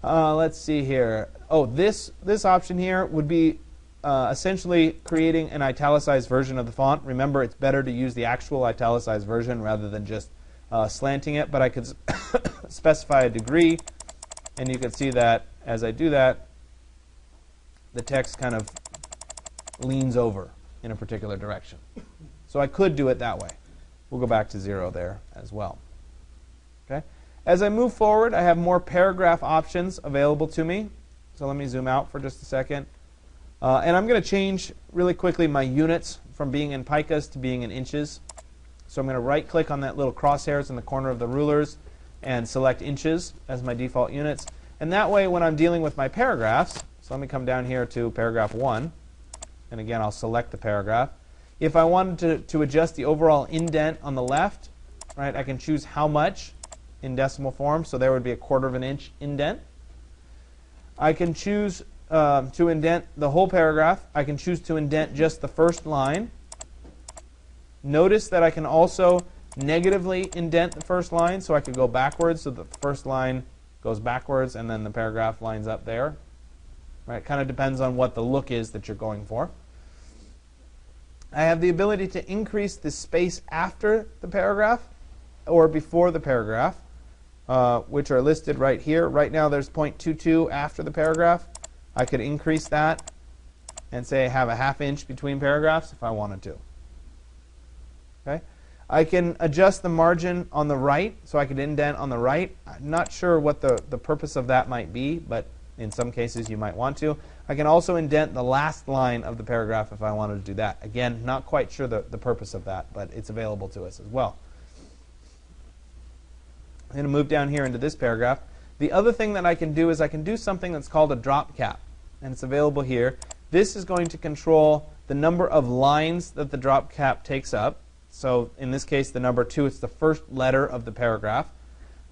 Let's see here. Oh, this option here would be essentially creating an italicized version of the font. Remember, it's better to use the actual italicized version rather than just slanting it. But I could specify a degree, and you can see that as I do that, the text kind of leans over in a particular direction. So I could do it that way. We'll go back to 0 there as well. Okay? As I move forward, I have more paragraph options available to me. So let me zoom out for just a second. And I'm going to change really quickly my units from being in picas to being in inches. So I'm going to right-click on that little crosshairs in the corner of the rulers and select inches as my default units. And that way, when I'm dealing with my paragraphs, so let me come down here to paragraph 1. And again, I'll select the paragraph. If I wanted to adjust the overall indent on the left, right, I can choose how much in decimal form. So there would be a 1/4 inch indent. I can choose to indent the whole paragraph. I can choose to indent just the first line. Notice that I can also negatively indent the first line, so I could go backwards so that the first line goes backwards and then the paragraph lines up there. Right? It kind of depends on what the look is that you're going for. I have the ability to increase the space after the paragraph or before the paragraph, which are listed right here. Right now there's 0.22 after the paragraph. I could increase that and say have a 1/2 inch between paragraphs if I wanted to. Okay? I can adjust the margin on the right, so I could indent on the right. I'm not sure what the purpose of that might be, but in some cases you might want to. I can also indent the last line of the paragraph if I wanted to do that. Again, not quite sure the purpose of that, but it's available to us as well. I'm going to move down here into this paragraph. The other thing that I can do is I can do something that's called a drop cap, and it's available here. This is going to control the number of lines that the drop cap takes up. So in this case, the number 2, it's the first letter of the paragraph.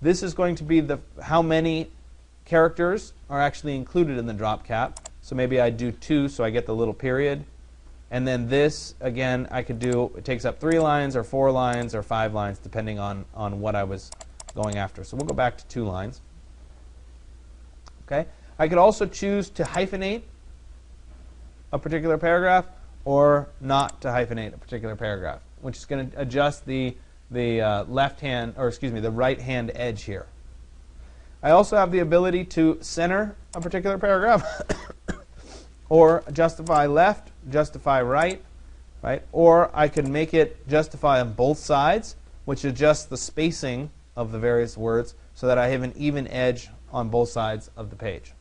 This is going to be how many characters are actually included in the drop cap. So maybe I do 2, so I get the little period. And then this, again, I could do, it takes up 3 lines or 4 lines or 5 lines, depending on what I was going after. So we'll go back to 2 lines. Okay. I could also choose to hyphenate a particular paragraph or not to hyphenate a particular paragraph, which is going to adjust the left hand, or excuse me, the right hand edge here. I also have the ability to center a particular paragraph or justify left, justify right, or I could make it justify on both sides, which adjusts the spacing of the various words so that I have an even edge on both sides of the page.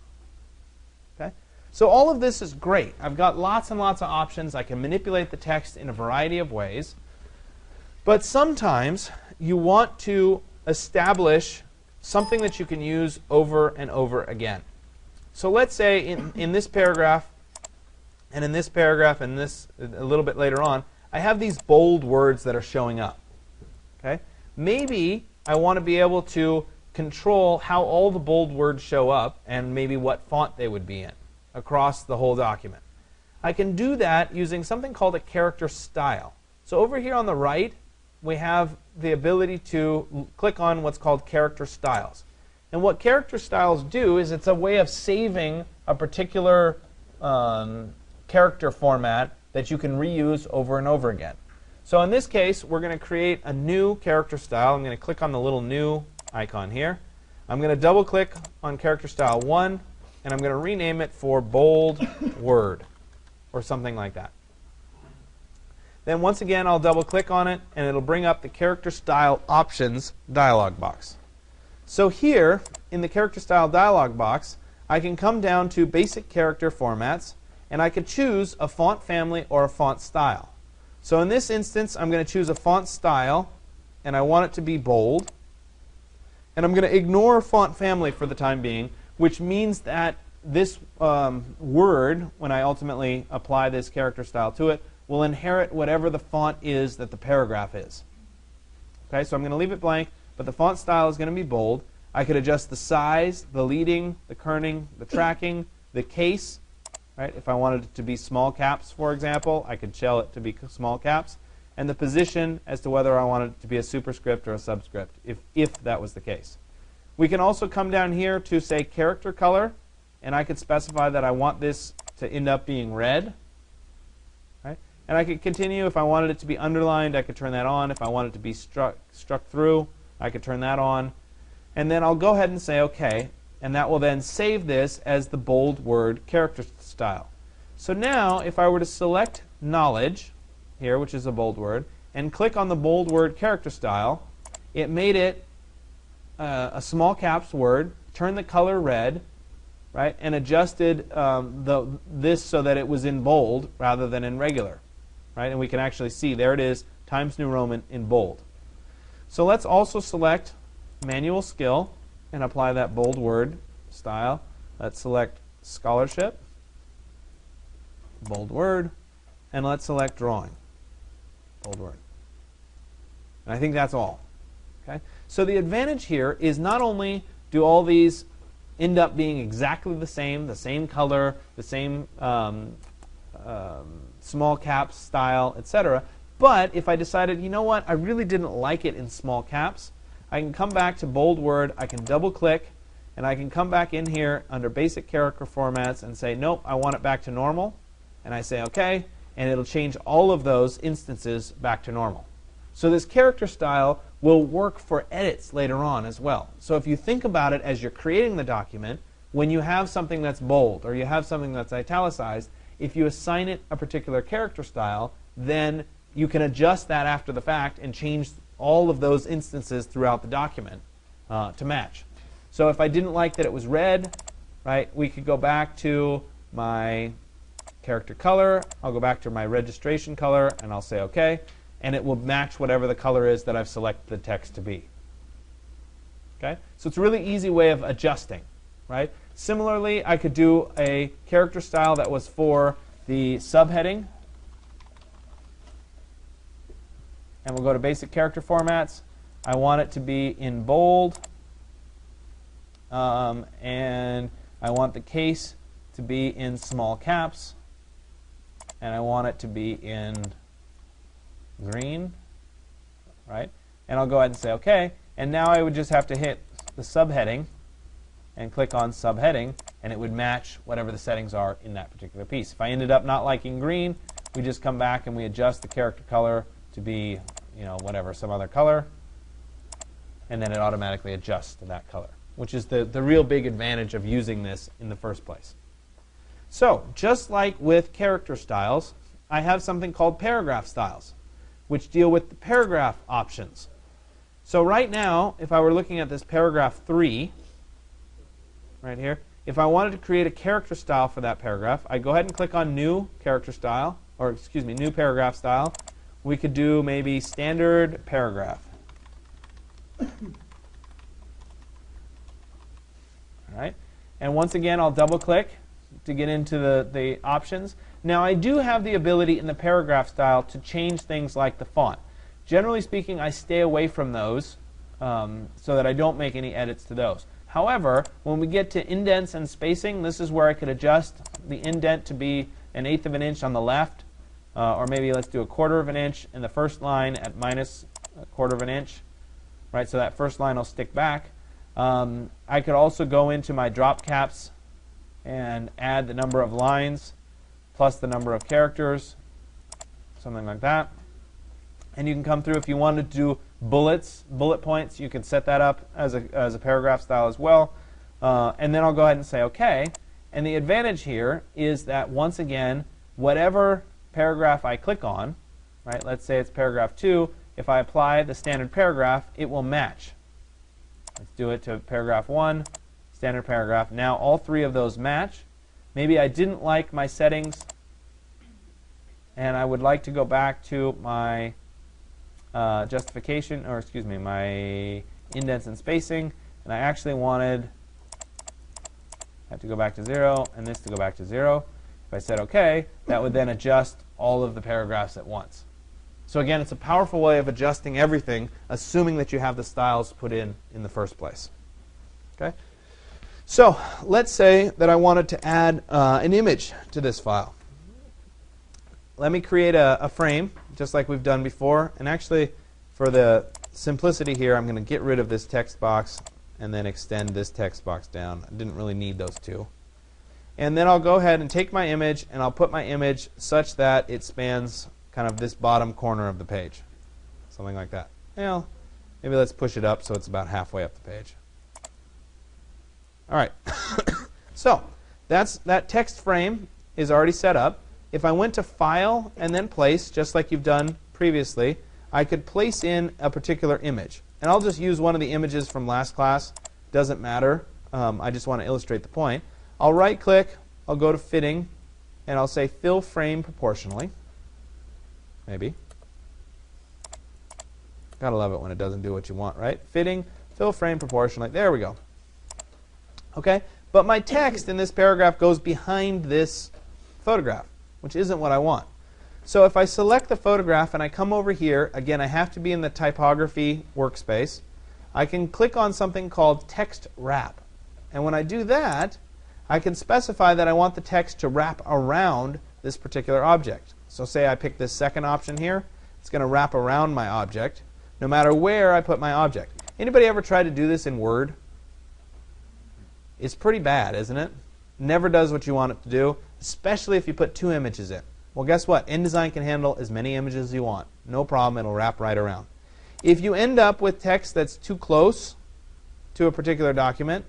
Okay? So all of this is great. I've got lots and lots of options. I can manipulate the text in a variety of ways. But sometimes you want to establish something that you can use over and over again. So let's say in this paragraph, and in this paragraph, and this a little bit later on, I have these bold words that are showing up. Okay? Maybe I want to be able to control how all the bold words show up and maybe what font they would be in across the whole document. I can do that using something called a character style. So over here on the right, we have the ability to click on what's called character styles. And what character styles do is it's a way of saving a particular character format that you can reuse over and over again. So in this case, we're going to create a new character style. I'm going to click on the little new icon here. I'm going to double click on character style 1, and I'm going to rename it for bold word or something like that. Then once again, I'll double click on it, and it'll bring up the character style options dialog box. So here in the character style dialog box, I can come down to basic character formats, and I could choose a font family or a font style. So in this instance, I'm going to choose a font style, and I want it to be bold. And I'm going to ignore font family for the time being, which means that this word, when I ultimately apply this character style to it, will inherit whatever the font is that the paragraph is. Okay, so I'm going to leave it blank, but the font style is going to be bold. I could adjust the size, the leading, the kerning, the tracking, the case. Right? If I wanted it to be small caps, for example, I could tell it to be small caps. And the position as to whether I wanted it to be a superscript or a subscript, if that was the case. We can also come down here to, say, character color, and I could specify that I want this to end up being red. Right? And I could continue. If I wanted it to be underlined, I could turn that on. If I wanted it to be struck through, I could turn that on. And then I'll go ahead and say OK. And that will then save this as the bold word character style. So now, if I were to select knowledge here, which is a bold word, and click on the bold word character style, it made it a small caps word, turned the color red, right, and adjusted this so that it was in bold rather than in regular. Right? And we can actually see, there it is, Times New Roman in bold. So let's also select manual skill and apply that bold word style. Let's select scholarship, bold word, and let's select drawing, bold word. And I think that's all. Okay? So the advantage here is not only do all these end up being exactly the same color, the same small caps style, etc. But if I decided, you know what, I really didn't like it in small caps, I can come back to bold word, I can double click, and I can come back in here under basic character formats and say, nope, I want it back to normal. And I say OK, and it'll change all of those instances back to normal. So this character style will work for edits later on as well. So if you think about it as you're creating the document, when you have something that's bold or you have something that's italicized, if you assign it a particular character style, then you can adjust that after the fact and change all of those instances throughout the document to match. So if I didn't like that it was red, right, we could go back to my character color. I'll go back to my registration color, and I'll say OK. And it will match whatever the color is that I've selected the text to be. Okay? So it's a really easy way of adjusting. Right? Similarly, I could do a character style that was for the subheading. And we'll go to basic character formats. I want it to be in bold. And I want the case to be in small caps. And I want it to be in green. Right? And I'll go ahead and say OK. And now I would just have to hit the subheading and click on subheading, and it would match whatever the settings are in that particular piece. If I ended up not liking green, we just come back and we adjust the character color to be, whatever, some other color, and then it automatically adjusts to that color, which is the real big advantage of using this in the first place. So just like with character styles, I have something called paragraph styles, which deal with the paragraph options. So right now, if I were looking at this paragraph 3, right here, if I wanted to create a character style for that paragraph, I'd go ahead and click on New Character Style, or excuse me, New Paragraph Style. We could do maybe Standard Paragraph. All right. And once again, I'll double click to get into the options. Now, I do have the ability in the paragraph style to change things like the font. Generally speaking, I stay away from those so that I don't make any edits to those. However, when we get to indents and spacing, this is where I could adjust the indent to be 1/8 of an inch on the left, or maybe let's do 1/4 of an inch in the first line at minus 1/4 of an inch. Right, so that first line will stick back. I could also go into my drop caps and add the number of lines plus the number of characters, something like that. And you can come through if you wanted to do bullet points, you can set that up as a paragraph style as well. And then I'll go ahead and say OK. And the advantage here is that, once again, whatever paragraph I click on, right, let's say it's paragraph 2, if I apply the standard paragraph, it will match. Let's do it to paragraph 1, standard paragraph. Now all three of those match. Maybe I didn't like my settings, and I would like to go back to my justification, or excuse me, my indents and spacing, and I actually wanted that to go back to 0 and this to go back to 0. If I said OK, that would then adjust all of the paragraphs at once. So again, it's a powerful way of adjusting everything, assuming that you have the styles put in the first place. Okay? So let's say that I wanted to add an image to this file. Let me create a frame, just like we've done before. And actually, for the simplicity here, I'm going to get rid of this text box and then extend this text box down. I didn't really need those two. And then I'll go ahead and take my image, and I'll put my image such that it spans kind of this bottom corner of the page. Something like that. Well, maybe let's push it up so it's about halfway up the page. All right. So that text frame is already set up. If I went to File and then Place, just like you've done previously, I could place in a particular image. And I'll just use one of the images from last class. Doesn't matter. I just want to illustrate the point. I'll right-click. I'll go to Fitting. And I'll say Fill Frame Proportionally. Maybe. Gotta love it when it doesn't do what you want, right? Fitting, Fill Frame Proportionally. There we go. Okay? But my text in this paragraph goes behind this photograph, which isn't what I want. So if I select the photograph and I come over here, again, I have to be in the typography workspace. I can click on something called text wrap. And when I do that, I can specify that I want the text to wrap around this particular object. So say I pick this second option here. It's going to wrap around my object, no matter where I put my object. Anybody ever try to do this in Word? It's pretty bad, isn't it? Never does what you want it to do, especially if you put two images in. Well, guess what? InDesign can handle as many images as you want. No problem. It'll wrap right around. If you end up with text that's too close to a particular document,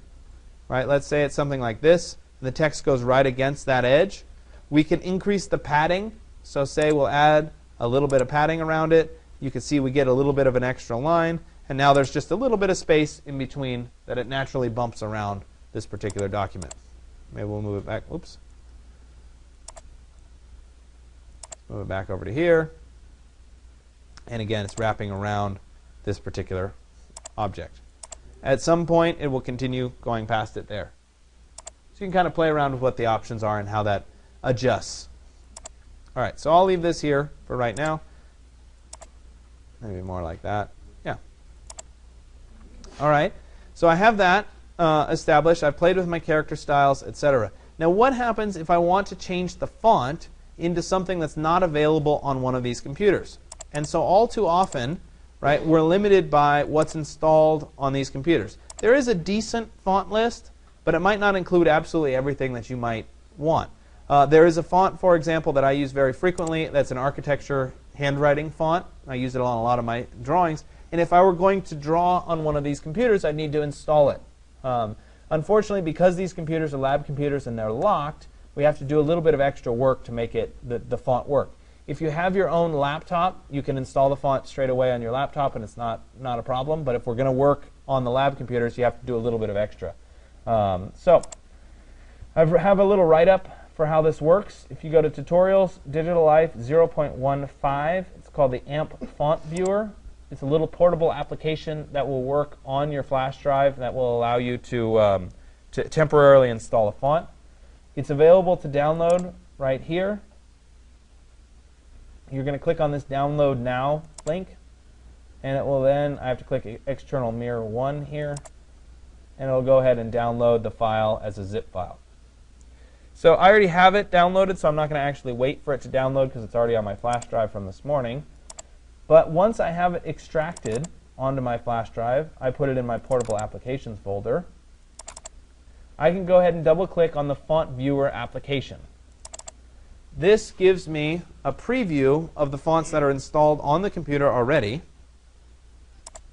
right? Let's say it's something like this, and the text goes right against that edge. We can increase the padding. So say we'll add a little bit of padding around it. You can see we get a little bit of an extra line. And now there's just a little bit of space in between that it naturally bumps around this particular document. Maybe we'll move it back. Oops. Move it back over to here. And again, it's wrapping around this particular object. At some point, it will continue going past it there. So you can kind of play around with what the options are and how that adjusts. All right, so I'll leave this here for right now. Maybe more like that. Yeah. All right, so I have that established. I've played with my character styles, etc. Now what happens if I want to change the font into something that's not available on one of these computers? And so all too often, right, we're limited by what's installed on these computers. There is a decent font list, but it might not include absolutely everything that you might want. There is a font, for example, that I use very frequently that's an architecture handwriting font. I use it on a lot of my drawings. And if I were going to draw on one of these computers, I'd need to install it. Unfortunately, because these computers are lab computers and they're locked, we have to do a little bit of extra work to make it the font work. If you have your own laptop, you can install the font straight away on your laptop, and it's not a problem. But if we're going to work on the lab computers, you have to do a little bit of extra. So I have a little write-up for how this works. If you go to Tutorials, Digital Life 0.15, it's called the AMP Font Viewer. It's a little portable application that will work on your flash drive that will allow you to temporarily install a font. It's available to download right here. You're going to click on this Download Now link, and it will then, I have to click External Mirror 1 here, and it'll go ahead and download the file as a zip file. So I already have it downloaded, so I'm not going to actually wait for it to download because it's already on my flash drive from this morning. But once I have it extracted onto my flash drive, I put it in my Portable Applications folder. I can go ahead and double-click on the Font Viewer application. This gives me a preview of the fonts that are installed on the computer already,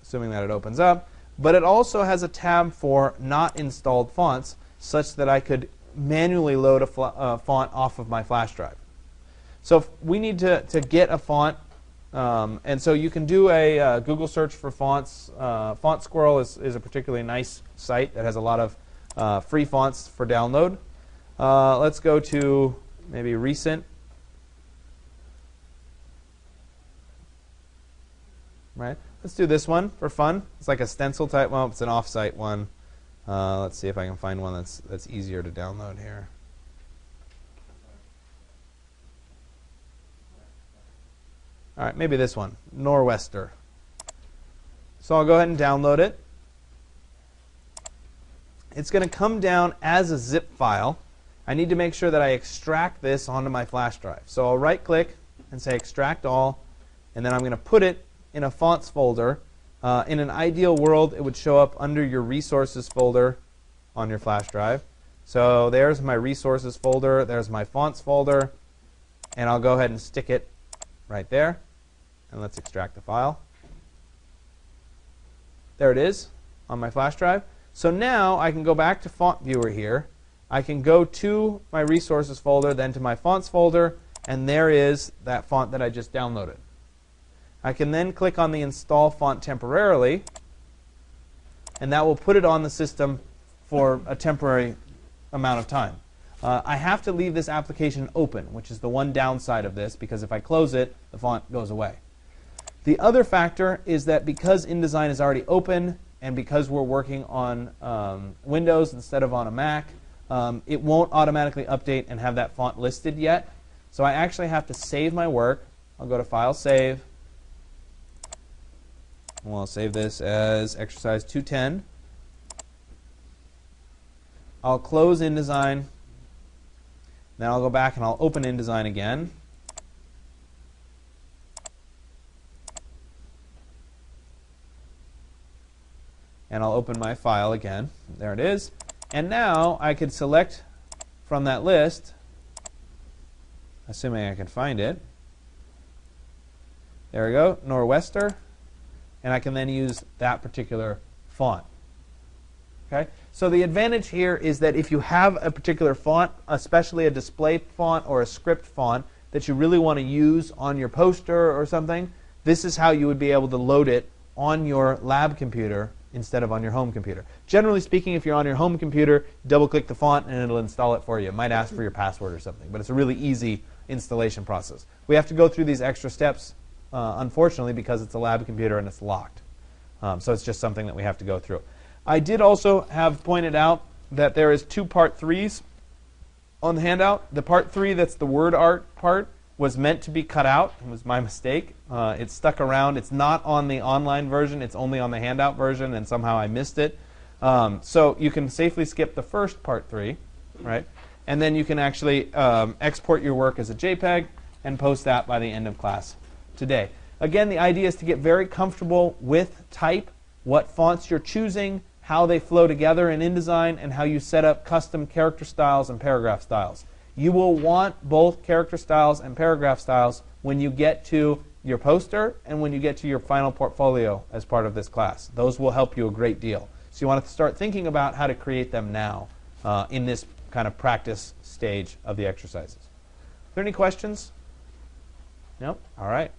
assuming that it opens up. But it also has a tab for not installed fonts, such that I could manually load a font off of my flash drive. So if we need to get a font, and so you can do a Google search for fonts. Font Squirrel is a particularly nice site that has a lot of free fonts for download. Let's go to maybe recent. Right. Let's do this one for fun. It's like a stencil type. Well, it's an off-site one. Let's see if I can find one that's easier to download here. All right, maybe this one, Norwester. So I'll go ahead and download it. It's going to come down as a zip file. I need to make sure that I extract this onto my flash drive. So I'll right-click and say Extract All, and then I'm going to put it in a fonts folder. In an ideal world, it would show up under your resources folder on your flash drive. So there's my resources folder. There's my fonts folder. And I'll go ahead and stick it right there. And let's extract the file. There it is on my flash drive. So now I can go back to Font Viewer here. I can go to my resources folder, then to my fonts folder, and there is that font that I just downloaded. I can then click on the Install Font Temporarily, and that will put it on the system for a temporary amount of time. I have to leave this application open, which is the one downside of this, because if I close it, the font goes away. The other factor is that because InDesign is already open, and because we're working on Windows instead of on a Mac, it won't automatically update and have that font listed yet. So I actually have to save my work. I'll go to File, Save. And I'll save this as exercise 210. I'll close InDesign. Then I'll go back and I'll open InDesign again. And I'll open my file again. There it is. And now I could select from that list, assuming I can find it. There we go, Norwester. And I can then use that particular font. Okay? So the advantage here is that if you have a particular font, especially a display font or a script font that you really want to use on your poster or something, this is how you would be able to load it on your lab computer instead of on your home computer. Generally speaking, if you're on your home computer, double-click the font and it'll install it for you. It might ask for your password or something, but it's a really easy installation process. We have to go through these extra steps, unfortunately, because it's a lab computer and it's locked. So it's just something that we have to go through. I did also have pointed out that there is 2 part 3s on the handout. The part 3 that's the word art part was meant to be cut out. It was my mistake. It's stuck around. It's not on the online version. It's only on the handout version, and somehow I missed it. So you can safely skip the first part 3, right? And then you can actually export your work as a JPEG and post that by the end of class today. Again, the idea is to get very comfortable with type, what fonts you're choosing, how they flow together in InDesign, and how you set up custom character styles and paragraph styles. You will want both character styles and paragraph styles when you get to your poster and when you get to your final portfolio as part of this class. Those will help you a great deal. So you want to start thinking about how to create them now in this kind of practice stage of the exercises. Are there any questions? No? All right.